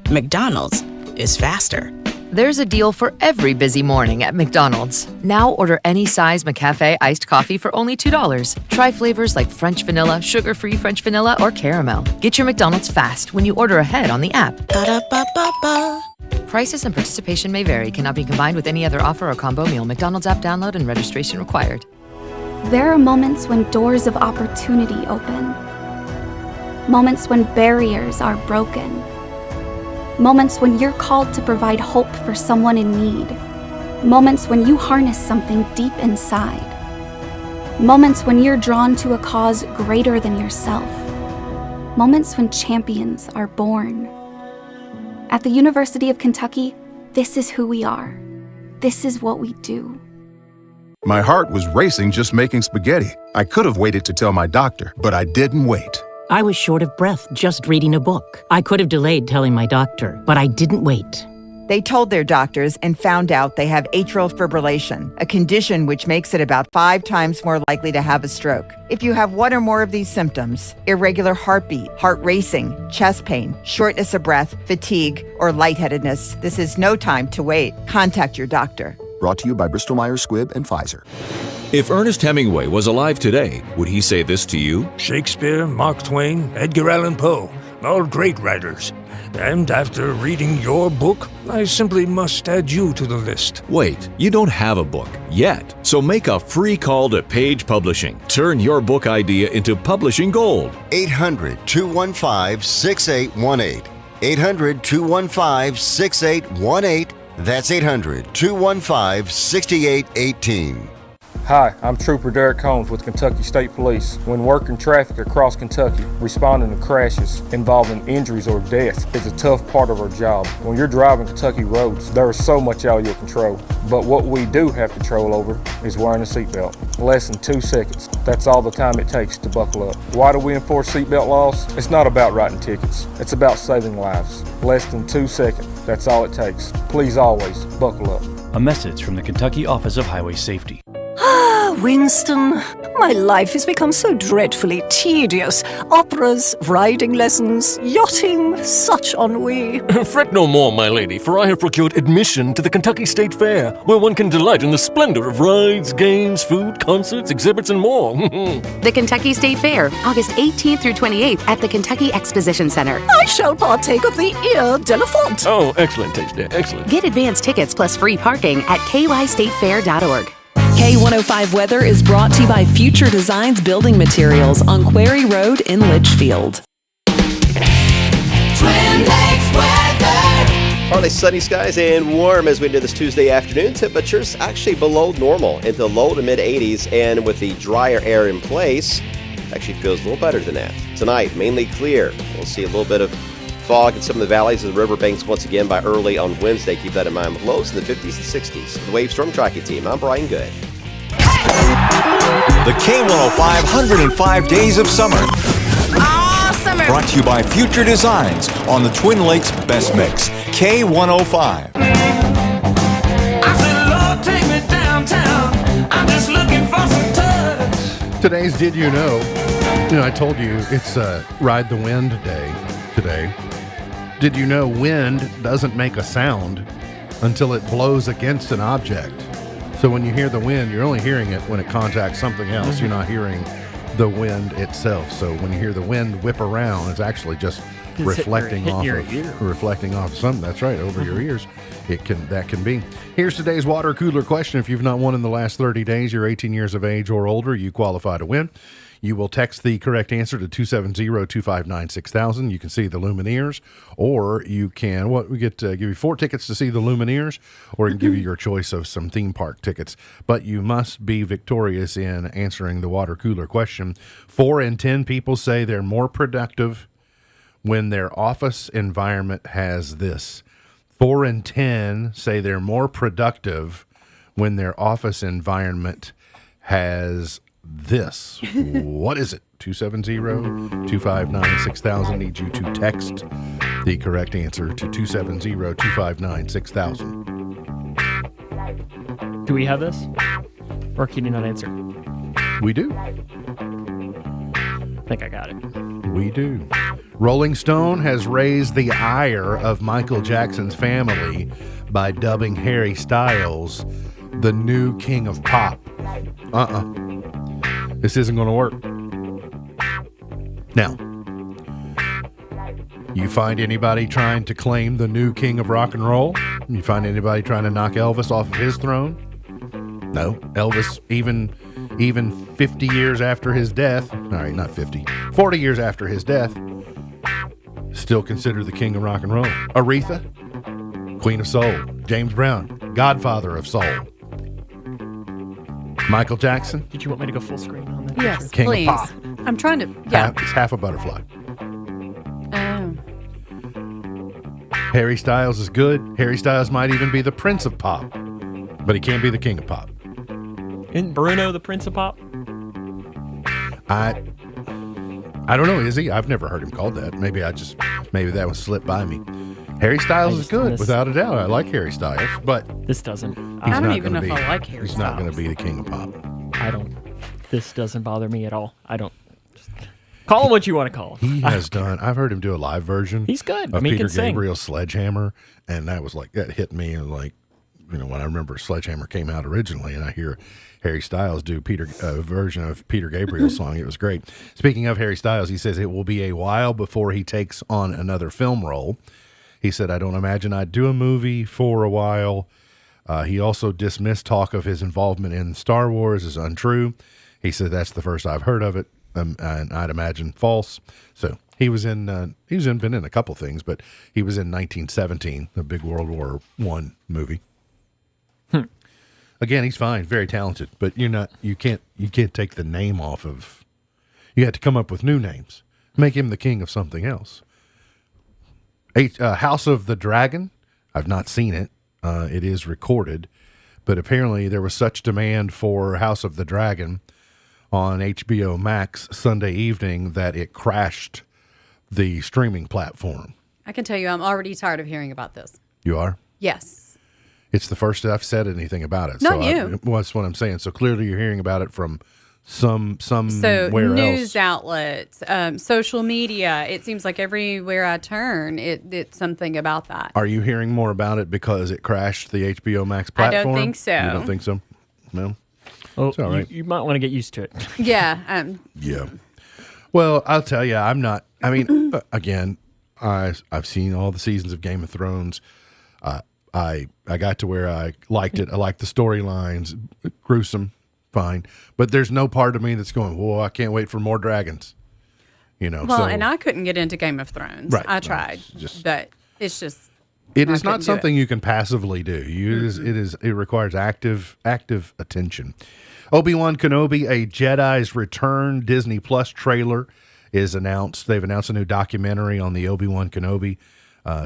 Speaker 11: McDonald's is faster.
Speaker 12: There's a deal for every busy morning at McDonald's. Now order any size McCafe iced coffee for only $2. Try flavors like French vanilla, sugar-free French vanilla, or caramel. Get your McDonald's fast when you order ahead on the app.
Speaker 11: Ba-da-ba-ba-ba.
Speaker 12: Prices and participation may vary. Cannot be combined with any other offer or combo meal. McDonald's app download and registration required.
Speaker 13: There are moments when doors of opportunity open. Moments when barriers are broken. Moments when you're called to provide hope for someone in need. Moments when you harness something deep inside. Moments when you're drawn to a cause greater than yourself. Moments when champions are born. At the University of Kentucky, this is who we are. This is what we do.
Speaker 14: My heart was racing just making spaghetti. I could have waited to tell my doctor, but I didn't wait.
Speaker 15: I was short of breath just reading a book. I could have delayed telling my doctor, but I didn't wait.
Speaker 16: They told their doctors and found out they have atrial fibrillation, a condition which makes it about 5 times more likely to have a stroke. If you have one or more of these symptoms, irregular heartbeat, heart racing, chest pain, shortness of breath, fatigue, or lightheadedness, this is no time to wait. Contact your doctor.
Speaker 17: Brought to you by Bristol-Myers Squibb and Pfizer.
Speaker 18: If Ernest Hemingway was alive today, would he say this to you?
Speaker 19: Shakespeare, Mark Twain, Edgar Allan Poe, all great writers. And after reading your book, I simply must add you to the list.
Speaker 18: Wait, you don't have a book yet. So make a free call to Page Publishing. Turn your book idea into publishing gold.
Speaker 20: 800-215-6818. 800-215-6818. That's 800-215-6818.
Speaker 21: Hi, I'm Trooper Derek Combs with Kentucky State Police. When working traffic across Kentucky, responding to crashes involving injuries or death is a tough part of our job. When you're driving Kentucky roads, there is so much out of your control. But what we do have control over is wearing a seatbelt. Less than 2 seconds. That's all the time it takes to buckle up. Why do we enforce seatbelt laws? It's not about writing tickets. It's about saving lives. Less than 2 seconds. That's all it takes. Please always buckle up.
Speaker 22: A message from the Kentucky Office of Highway Safety.
Speaker 23: Ah, Winston, my life has become so dreadfully tedious. Operas, riding lessons, yachting, such ennui.
Speaker 24: Fret no more, my lady, for I have procured admission to the Kentucky State Fair, where one can delight in the splendor of rides, games, food, concerts, exhibits, and more.
Speaker 25: The Kentucky State Fair, August 18th through 28th at the Kentucky Exposition Center.
Speaker 23: I shall partake of the Ear d'Elephant.
Speaker 24: Oh, excellent taste there, excellent.
Speaker 25: Get advance tickets plus free parking at kystatefair.org.
Speaker 26: K105 Weather is brought to you by Future Designs Building Materials on Quarry Road in Litchfield.
Speaker 27: Partly sunny skies and warm as we enter this Tuesday afternoon. Temperatures actually below normal into the low to mid 80s, and with the drier air in place, actually feels a little better than that. Tonight, mainly clear. We'll see a little bit of fog in some of the valleys of the riverbanks once again by early on Wednesday. Keep that in mind, with lows in the 50s and 60s. The Wave Storm Tracking Team, I'm Brian Good.
Speaker 28: The K105 105 Days of Summer.
Speaker 29: Summer.
Speaker 28: Brought to you by Future Designs on the Twin Lakes Best Mix, K105.
Speaker 29: I said, Lord, take me downtown. I'm just looking for some touch.
Speaker 1: Today's Did You Know? You know, I told you it's Ride the Wind Day today. Did you know wind doesn't make a sound until it blows against an object? So when you hear the wind, you're only hearing it when it contacts something else.
Speaker 3: Mm-hmm.
Speaker 1: You're not hearing the wind itself. So when you hear the wind whip around, it's actually just reflecting off something. That's right, over your ears. That can be. Here's today's water cooler question. If you've not won in the last 30 days, you're 18 years of age or older, you qualify to win. You will text the correct answer to 270-259-6000. You can see the Lumineers, or you can, give you 4 tickets to see the Lumineers, or we can give you your choice of some theme park tickets. But you must be victorious in answering the water cooler question. 4 in 10 people say they're more productive when their office environment has this. 4 in 10 say they're more productive when their office environment has this. What is it? 270-259-6000. Need you to text the correct answer to 270-259-6000.
Speaker 3: Do we have this? Or can you not answer?
Speaker 1: We do.
Speaker 3: I think I got it.
Speaker 1: We do. Rolling Stone has raised the ire of Michael Jackson's family by dubbing Harry Styles the new king of pop. This isn't going to work. Now, you find anybody trying to claim the new king of rock and roll? You find anybody trying to knock Elvis off of his throne? No. Elvis, even 50 years after his death, all right, not 50, 40 years after his death, still considered the king of rock and roll. Aretha, Queen of Soul. James Brown, Godfather of Soul. Michael Jackson.
Speaker 3: Did you want me to go full screen on that?
Speaker 2: Yes,
Speaker 1: King
Speaker 2: please.
Speaker 1: of pop.
Speaker 2: I'm trying to. Yeah.
Speaker 1: It's half a butterfly.
Speaker 2: Oh.
Speaker 1: Harry Styles is good. Harry Styles might even be the prince of pop, but he can't be the king of pop.
Speaker 3: Isn't Bruno the prince of pop?
Speaker 1: I don't know. Is he? I've never heard him called that. Maybe that was slipped by me. Harry Styles is good, without a doubt. I like Harry Styles, but
Speaker 3: this doesn't.
Speaker 2: I don't even know if I like Harry Styles.
Speaker 1: He's not going to be the king of pop.
Speaker 3: I don't. This doesn't bother me at all. I don't. Call him what you want to call him.
Speaker 1: He has done. I've heard him do a live version.
Speaker 3: He's good.
Speaker 1: Of
Speaker 3: He
Speaker 1: Peter
Speaker 3: can sing.
Speaker 1: Gabriel's Sledgehammer, and that was like that hit me and like when I remember Sledgehammer came out originally, and I hear Harry Styles do a version of Peter Gabriel's song. It was great. Speaking of Harry Styles, he says it will be a while before he takes on another film role. He said, I don't imagine I'd do a movie for a while. He also dismissed talk of his involvement in Star Wars as untrue. He said that's the first I've heard of it, and I'd imagine false. So he was been in a couple things, but he was in 1917, the big World War I movie. Again, he's fine, very talented, but you can't take the name off of. You have to come up with new names, make him the king of something else. House of the Dragon. I've not seen it. It is recorded, but apparently there was such demand for House of the Dragon on HBO Max Sunday evening that it crashed the streaming platform.
Speaker 2: I can tell you, I'm already tired of hearing about this.
Speaker 1: You are?
Speaker 2: Yes.
Speaker 1: It's the first I've said anything about it.
Speaker 2: Not you.
Speaker 1: That's what I'm saying. So clearly you're hearing about it from somewhere
Speaker 2: news
Speaker 1: else.
Speaker 2: outlets, social media. It seems like everywhere I turn, it's something about that.
Speaker 1: Are you hearing more about it because it crashed the HBO Max platform?
Speaker 2: I don't think so.
Speaker 1: You don't think so? No?
Speaker 3: Oh,
Speaker 1: it's all right.
Speaker 3: You might want to get used to it.
Speaker 2: Yeah.
Speaker 1: Yeah. Well, I'll tell you, I'm not. I mean, again, I've seen all the seasons of Game of Thrones. I got to where I liked it. I liked the storylines. Gruesome, fine. But there's no part of me that's going, whoa, I can't wait for more dragons.
Speaker 2: Well, and I couldn't get into Game of Thrones.
Speaker 1: Right.
Speaker 2: I tried, but it's just.
Speaker 1: It is not something you can passively do. It requires active attention. Obi-Wan Kenobi, A Jedi's Return Disney Plus trailer is announced. They've announced a new documentary on the Obi-Wan Kenobi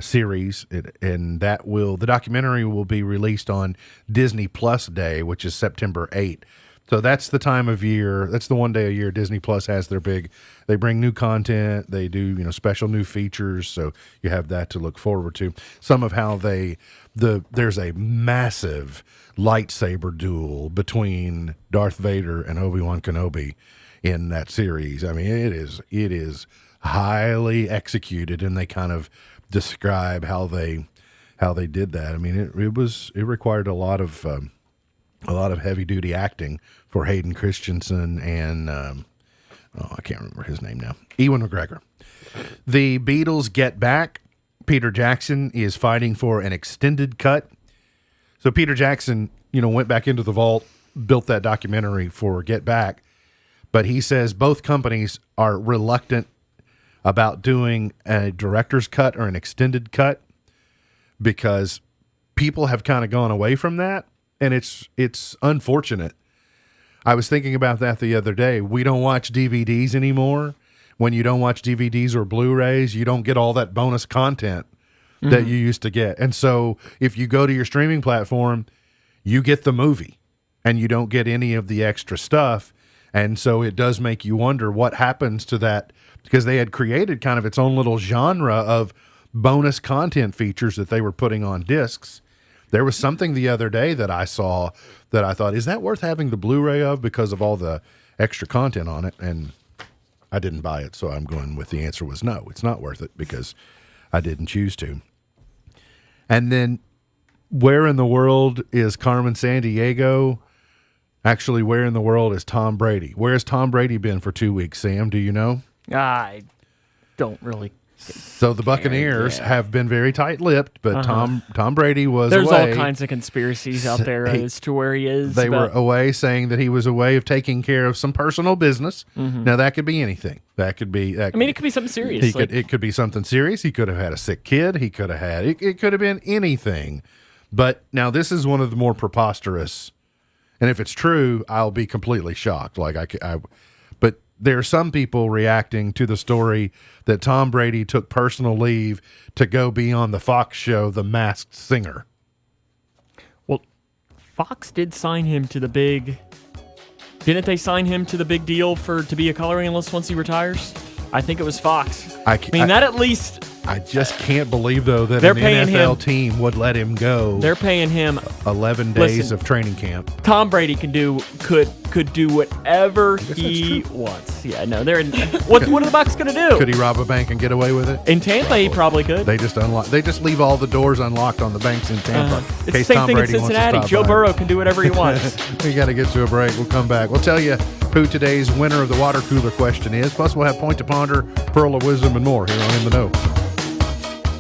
Speaker 1: series, and the documentary will be released on Disney Plus Day, which is September 8th. So that's the time of year. That's the one day a year Disney Plus has their big. They bring new content. They do special new features. So you have that to look forward to. Some of how there's a massive lightsaber duel between Darth Vader and Obi-Wan Kenobi in that series. I mean, it is highly executed, and they kind of describe how they did that. I mean, it required a lot of heavy duty acting for Hayden Christensen and I can't remember his name now. Ewan McGregor. The Beatles Get Back. Peter Jackson is fighting for an extended cut. So Peter Jackson, went back into the vault, built that documentary for Get Back, but he says both companies are reluctant about doing a director's cut or an extended cut because people have kind of gone away from that. And it's unfortunate. I was thinking about that the other day. We don't watch DVDs anymore. When you don't watch DVDs or Blu-rays, you don't get all that bonus content that you used to get. And so if you go to your streaming platform, you get the movie and you don't get any of the extra stuff. And so it does make you wonder what happens to that, because they had created kind of its own little genre of bonus content features that they were putting on discs. There was something the other day that I saw that I thought, is that worth having the Blu-ray of because of all the extra content on it? And I didn't buy it, so I'm going with the answer was no. It's not worth it because I didn't choose to. And then where in the world is Carmen Sandiego? Actually, where in the world is Tom Brady? Where has Tom Brady been for 2 weeks, Sam? Do you know?
Speaker 3: I don't really.
Speaker 1: So the Buccaneers have been very tight-lipped, but Tom Brady was away.
Speaker 3: There's all kinds of conspiracies out there as to where he is.
Speaker 1: They were away saying that he was away of taking care of some personal business. Now, that could be anything. It could be something serious. It could be something serious. He could have had a sick kid. He could have had it could have been anything. But now this is one of the more preposterous. And if it's true, I'll be completely shocked. But there are some people reacting to the story that Tom Brady took personal leave to go be on the Fox show, The Masked Singer.
Speaker 3: Well, Fox did sign him to the big. Didn't they sign him to the big deal to be a coloring analyst once he retires? I think it was Fox.
Speaker 1: I
Speaker 3: mean, that at least...
Speaker 1: I just can't believe, though, that
Speaker 3: They're
Speaker 1: an
Speaker 3: paying
Speaker 1: NFL
Speaker 3: him-
Speaker 1: team would let him go.
Speaker 3: They're paying him
Speaker 1: 11 days
Speaker 3: Listen,
Speaker 1: of training camp.
Speaker 3: Tom Brady could do whatever he wants. Yeah, no, they're in, what are the Bucs gonna do?
Speaker 1: Could he rob a bank and get away with it?
Speaker 3: In Tampa, he probably could.
Speaker 1: They just leave all the doors unlocked on the banks in Tampa.
Speaker 3: It's
Speaker 1: in
Speaker 3: the
Speaker 1: case
Speaker 3: same
Speaker 1: Tom
Speaker 3: thing
Speaker 1: Brady
Speaker 3: in
Speaker 1: wants to
Speaker 3: Cincinnati.
Speaker 1: stop
Speaker 3: Joe
Speaker 1: by.
Speaker 3: Burrow can do whatever he wants.
Speaker 1: We got to get to a break. We'll come back. We'll tell you who today's winner of the water cooler question is. Plus, we'll have Point to Ponder, Pearl of Wisdom, and more here on In the Know.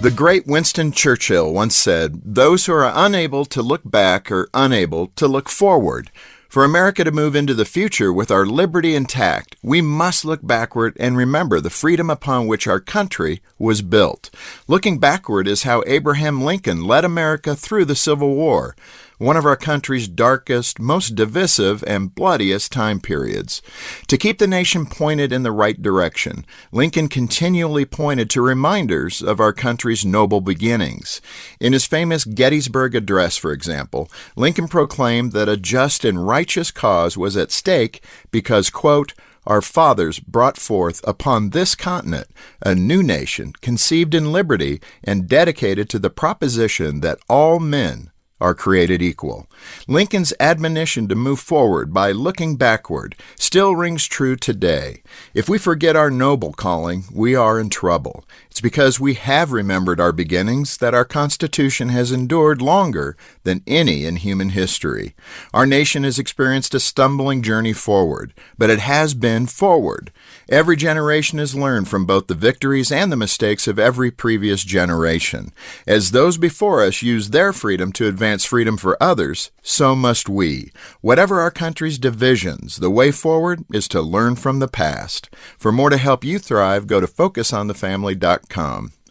Speaker 4: The great Winston Churchill once said, "Those who are unable to look back are unable to look forward." For America to move into the future with our liberty intact, we must look backward and remember the freedom upon which our country was built. Looking backward is how Abraham Lincoln led America through the Civil War, one of our country's darkest, most divisive, and bloodiest time periods. To keep the nation pointed in the right direction, Lincoln continually pointed to reminders of our country's noble beginnings. In his famous Gettysburg Address, for example, Lincoln proclaimed that a just and righteous cause was at stake because, quote, "Our fathers brought forth upon this continent a new nation conceived in liberty and dedicated to the proposition that all men are created equal." Lincoln's admonition to move forward by looking backward still rings true today. If we forget our noble calling, we are in trouble. It's because we have remembered our beginnings that our Constitution has endured longer than any in human history. Our nation has experienced a stumbling journey forward, but it has been forward. Every generation has learned from both the victories and the mistakes of every previous generation. As those before us used their freedom to advance freedom for others, so must we. Whatever our country's divisions, the way forward is to learn from the past. For more to help you thrive, go to FocusOnTheFamily.com.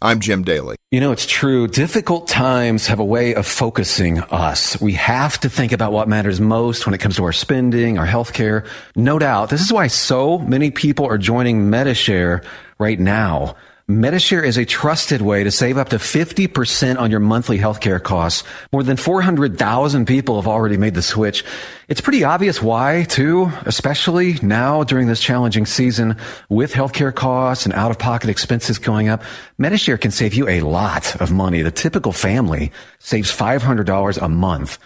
Speaker 4: I'm Jim Daly.
Speaker 5: You know, it's true. Difficult times have a way of focusing us. We have to think about what matters most when it comes to our spending, our health care. No doubt. This is why so many people are joining Medishare right now. Medishare is a trusted way to save up to 50% on your monthly healthcare costs. More than 400,000 people have already made the switch. It's pretty obvious why, too, especially now during this challenging season with healthcare costs and out-of-pocket expenses going up. Medishare can save you a lot of money. The typical family saves $500 a month.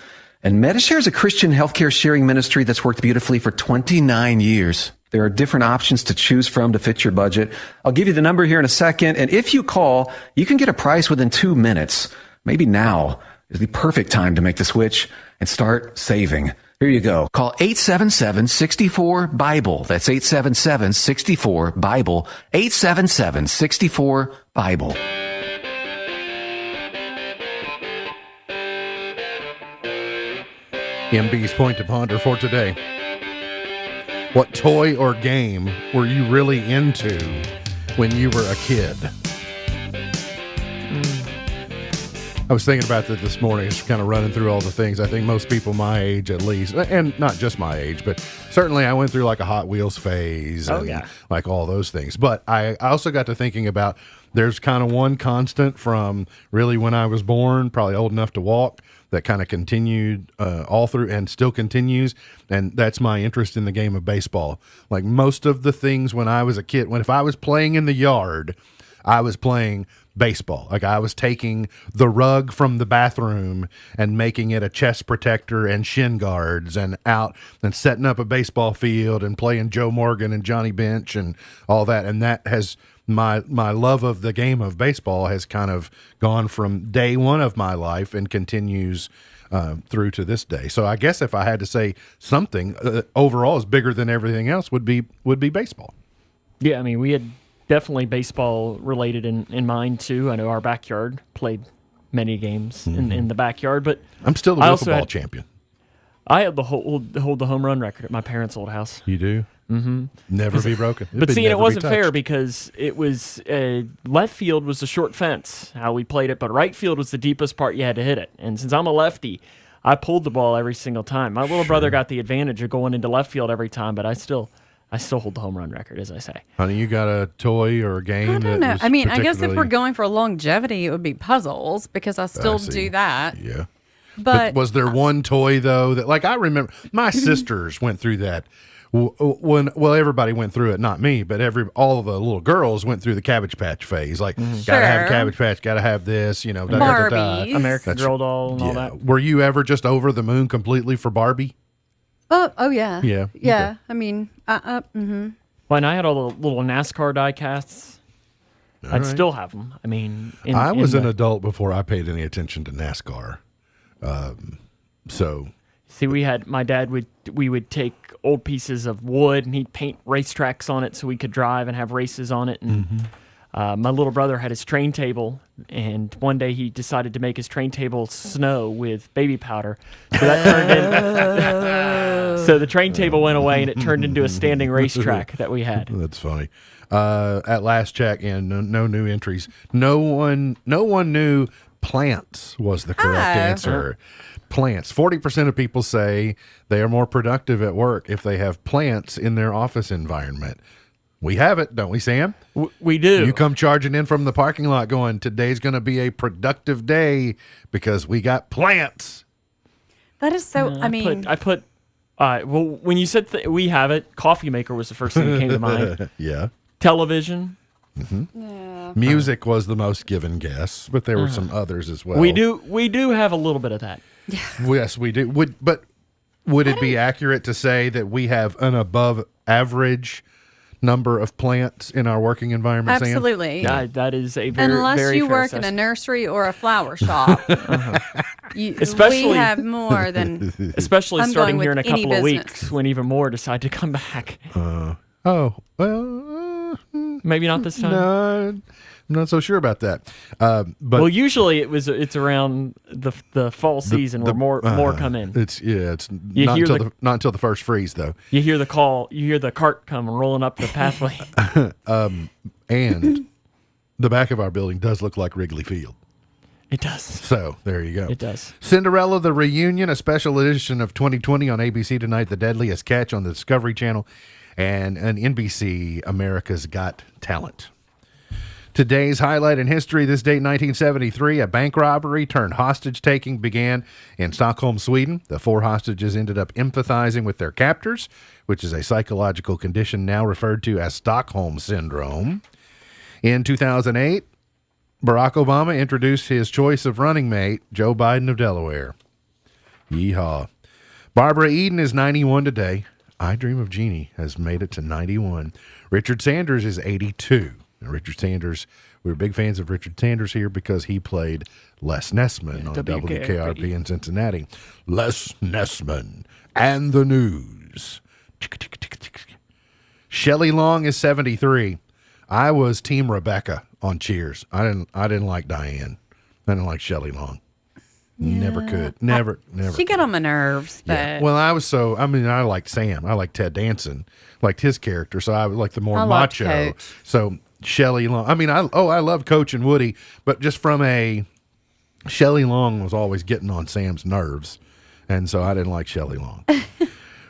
Speaker 5: And Medishare is a Christian healthcare sharing ministry that's worked beautifully for 29 years. There are different options to choose from to fit your budget. I'll give you the number here in a second. And if you call, you can get a price within 2 minutes. Maybe now is the perfect time to make the switch and start saving. Here you go. Call 877-64-BIBLE. That's 877-64-BIBLE. 877-64-BIBLE.
Speaker 1: MB's Point to Ponder for today. What toy or game were you really into when you were a kid? I was thinking about that this morning, just kind of running through all the things. I think most people my age, at least, and not just my age, but certainly I went through like a Hot Wheels phase and like all those things. But I also got to thinking about there's kind of one constant from really when I was born, probably old enough to walk, that kind of continued all through and still continues, and that's my interest in the game of baseball. Like most of the things when I was a kid, if I was playing in the yard, I was playing baseball. Like I was taking the rug from the bathroom and making it a chest protector and shin guards and out and setting up a baseball field and playing Joe Morgan and Johnny Bench and all that. And that has my love of the game of baseball has kind of gone from day one of my life and continues through to this day. So I guess if I had to say something overall is bigger than everything else would be baseball.
Speaker 3: Yeah, I mean, we had definitely baseball related in mind too. I know our backyard played many games in the backyard, but
Speaker 1: I'm still the wiffle ball champion.
Speaker 3: I had hold the home run record at my parents' old house.
Speaker 1: You do?
Speaker 3: Mm-hmm.
Speaker 1: Never be broken.
Speaker 3: But see, it wasn't fair because it was left field was the short fence, how we played it, but right field was the deepest part you had to hit it. And since I'm a lefty, I pulled the ball every single time. My little brother got the advantage of going into left field every time, but I still hold the home run record, as I say.
Speaker 1: Honey, you got a toy or a game?
Speaker 2: I don't know. I mean, I guess if we're going for longevity, it would be puzzles because I still do that.
Speaker 1: Yeah.
Speaker 2: But
Speaker 1: was there one toy, though, that, like, I remember my sisters went through that Everybody went through it, not me, but all of the little girls went through the Cabbage Patch phase. Like, gotta have a Cabbage Patch, gotta have this,
Speaker 2: Barbies.
Speaker 3: American Girl doll and all that.
Speaker 1: Were you ever just over the moon completely for Barbie?
Speaker 2: Oh yeah.
Speaker 1: Yeah.
Speaker 2: Yeah.
Speaker 1: Okay.
Speaker 2: I mean,
Speaker 3: Well, and I had all the little NASCAR die casts. I'd
Speaker 1: right.
Speaker 3: still have them. I mean,
Speaker 1: I was an adult before I paid any attention to NASCAR. So.
Speaker 3: See, we would take old pieces of wood and he'd paint racetracks on it so we could drive and have races on it. And my little brother had his train table, and one day he decided to make his train table snow with baby powder. So that turned in. So the train table went away, and it turned into a standing racetrack that we had.
Speaker 1: That's funny. At last check, and no new entries. No one knew plants was the correct answer. Plants. 40% of people say they are more productive at work if they have plants in their office environment. We have it, don't we, Sam?
Speaker 3: We do.
Speaker 1: You come charging in from the parking lot going, today's going to be a productive day because we got plants.
Speaker 2: that is so.
Speaker 3: When you said we have it, coffee maker was the first thing that came to mind.
Speaker 1: Yeah.
Speaker 3: Television.
Speaker 2: Yeah.
Speaker 1: Music was the most given guess, but there were some others as well.
Speaker 3: We do have a little bit of that.
Speaker 1: Yes, we do. Would it be accurate to say that we have an above average number of plants in our working environment, Sam?
Speaker 2: Absolutely.
Speaker 3: Yeah, that is a very,
Speaker 2: Unless
Speaker 3: very
Speaker 2: you
Speaker 3: fair
Speaker 2: work in a
Speaker 3: assessment.
Speaker 2: nursery or a flower shop.
Speaker 3: Especially-
Speaker 2: we have more than.
Speaker 3: Especially
Speaker 2: I'm
Speaker 3: starting
Speaker 2: going
Speaker 3: here in a
Speaker 2: with any
Speaker 3: couple of
Speaker 2: business.
Speaker 3: weeks when even more decide to come back. Maybe not this time.
Speaker 1: No, I'm not so sure about that. But
Speaker 3: Well, usually it's around the fall season where more come in.
Speaker 1: It's
Speaker 3: You
Speaker 1: not
Speaker 3: hear
Speaker 1: until the first freeze though.
Speaker 3: You hear the call. You hear the cart come rolling up the pathway.
Speaker 1: And the back of our building does look like Wrigley Field.
Speaker 3: It does.
Speaker 1: So there you go.
Speaker 3: It does.
Speaker 1: Cinderella the Reunion, a special edition of 2020 on ABC tonight. The Deadliest Catch on the Discovery Channel, and an NBC America's Got Talent. Today's highlight in history, this date 1973, a bank robbery turned hostage taking began in Stockholm, Sweden. The 4 hostages ended up empathizing with their captors, which is a psychological condition now referred to as Stockholm Syndrome. In 2008, Barack Obama introduced his choice of running mate, Joe Biden of Delaware. Yeehaw. Barbara Eden is 91 today. I Dream of Jeannie has made it to 91. Richard Sanders is 82. And Richard Sanders, we were big fans of Richard Sanders here because he played Les Nessman on WKRP in Cincinnati. Les Nessman and the News. Shelley Long is 73. I was Team Rebecca on Cheers. I didn't like Diane. I didn't like Shelley Long. Never could. Never.
Speaker 2: She got on my nerves, but
Speaker 1: Yeah. Well, I liked Sam. I liked Ted Danson, liked his character, so I was like the more
Speaker 2: I liked
Speaker 1: macho.
Speaker 2: Coach.
Speaker 1: So Shelley Long. I love Coach and Woody, but just from Shelley Long was always getting on Sam's nerves, and so I didn't like Shelley Long.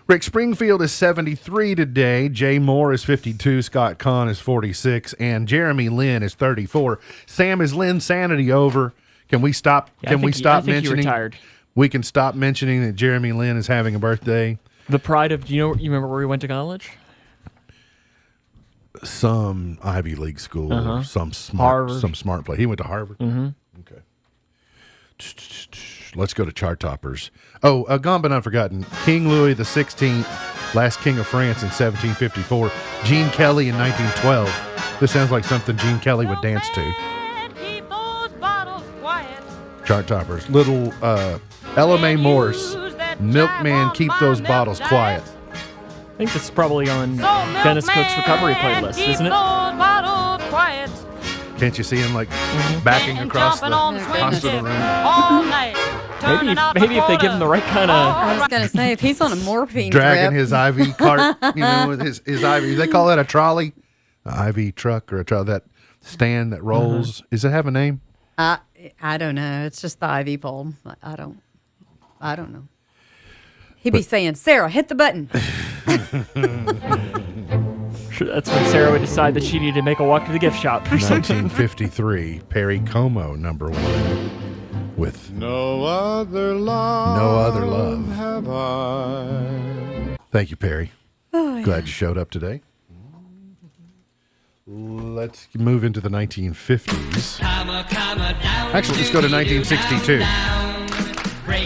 Speaker 1: Rick Springfield is 73 today. Jay Moore is 52. Scott Kahn is 46, and Jeremy Lin is 34. Sam, is Lynn's sanity over? Can we stop?
Speaker 3: Yeah,
Speaker 1: Can we stop
Speaker 3: I think
Speaker 1: mentioning?
Speaker 3: he retired.
Speaker 1: We can stop mentioning that Jeremy Lin is having a birthday.
Speaker 3: The pride of. You remember where he went to college?
Speaker 1: Some Ivy League school,
Speaker 3: Uh-huh.
Speaker 1: some smart
Speaker 3: Harvard.
Speaker 1: place. He went to Harvard.
Speaker 3: Mm-hmm.
Speaker 1: Okay. Let's go to chart toppers. Oh, gone but unforgotten. King Louis XVI, last king of France in 1754. Gene Kelly in 1912. This sounds like something Gene Kelly would dance to. Chart toppers. Little Ella Mae Morse. Milkman, keep those bottles quiet.
Speaker 3: I think this is probably on Dennis Cook's recovery playlist, isn't it?
Speaker 1: Can't you see him like backing across the hospital room?
Speaker 3: Maybe if they give him the right kind of.
Speaker 2: I was gonna say if he's on a morphine
Speaker 1: Dragging
Speaker 2: trip.
Speaker 1: his IV cart, with his IV. They call that a trolley, an IV truck, or a trolley, that stand that rolls. Does it have a name?
Speaker 2: I don't know. It's just the IV pole. I don't know. He'd be saying, "Sarah, hit the button."
Speaker 3: That's when Sarah would decide that she needed to make a walk to the gift shop or something.
Speaker 1: 1953, Perry Como, #1, with
Speaker 6: No other love.
Speaker 1: No Other Love.
Speaker 6: Have I.
Speaker 1: Thank you, Perry.
Speaker 2: Oh
Speaker 1: Glad you showed up today. Let's move into the 1950s. Actually, let's go to 1962.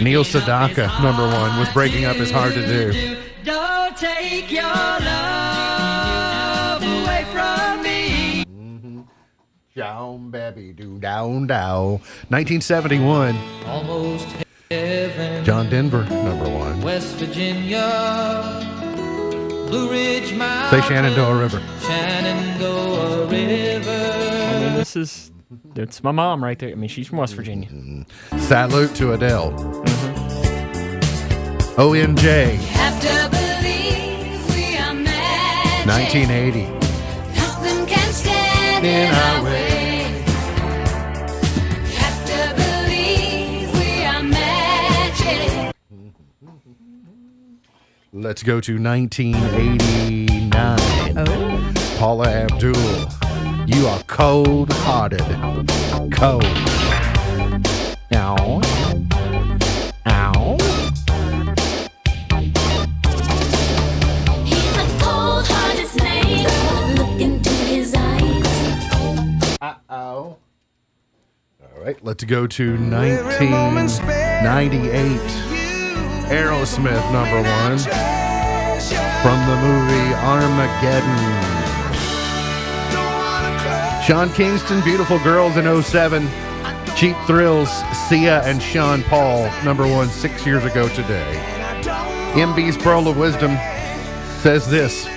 Speaker 1: Neil Sedaka, #1, with Breaking Up Is Hard to Do.
Speaker 29: Don't take your love away from me.
Speaker 1: Down, baby, do down, down. 1971.
Speaker 29: Almost heaven.
Speaker 1: John Denver, #1.
Speaker 29: West Virginia. Blue Ridge Mountains.
Speaker 1: Say Shenandoah River.
Speaker 29: Shenandoah River.
Speaker 3: I mean, it's my mom right there. I mean, she's from West Virginia.
Speaker 1: Salute to Adele. OMJ.
Speaker 29: Have to believe we are magic.
Speaker 1: 1980.
Speaker 29: Nothing can stand in our way. Have to believe we are magic.
Speaker 1: Let's go to 1989. Paula Abdul. You are cold-hearted. Cold. Ow. Ow.
Speaker 29: He's a cold-hearted snake. Look into his eyes.
Speaker 1: Uh-oh. All right, let's go to 1998. Aerosmith, #1. From the movie Armageddon. Sean Kingston, Beautiful Girls in 07. Cheap Thrills, Sia and Sean Paul, #1 6 years ago today. MB's Pearl of Wisdom says this: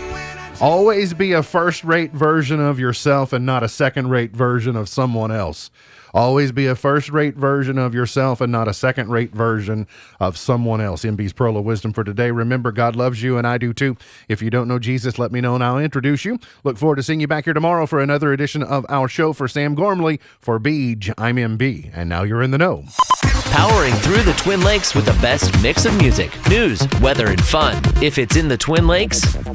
Speaker 1: always be a first-rate version of yourself and not a second-rate version of someone else. Always be a first-rate version of yourself and not a second-rate version of someone else. MB's Pearl of Wisdom for today. Remember, God loves you, and I do too. If you don't know Jesus, let me know, and I'll introduce you. Look forward to seeing you back here tomorrow for another edition of our show. For Sam Gormley, for Beej, I'm MB, and now you're in the know.
Speaker 6: Powering through the Twin Lakes with the best mix of music, news, weather, and fun. If it's in the Twin Lakes,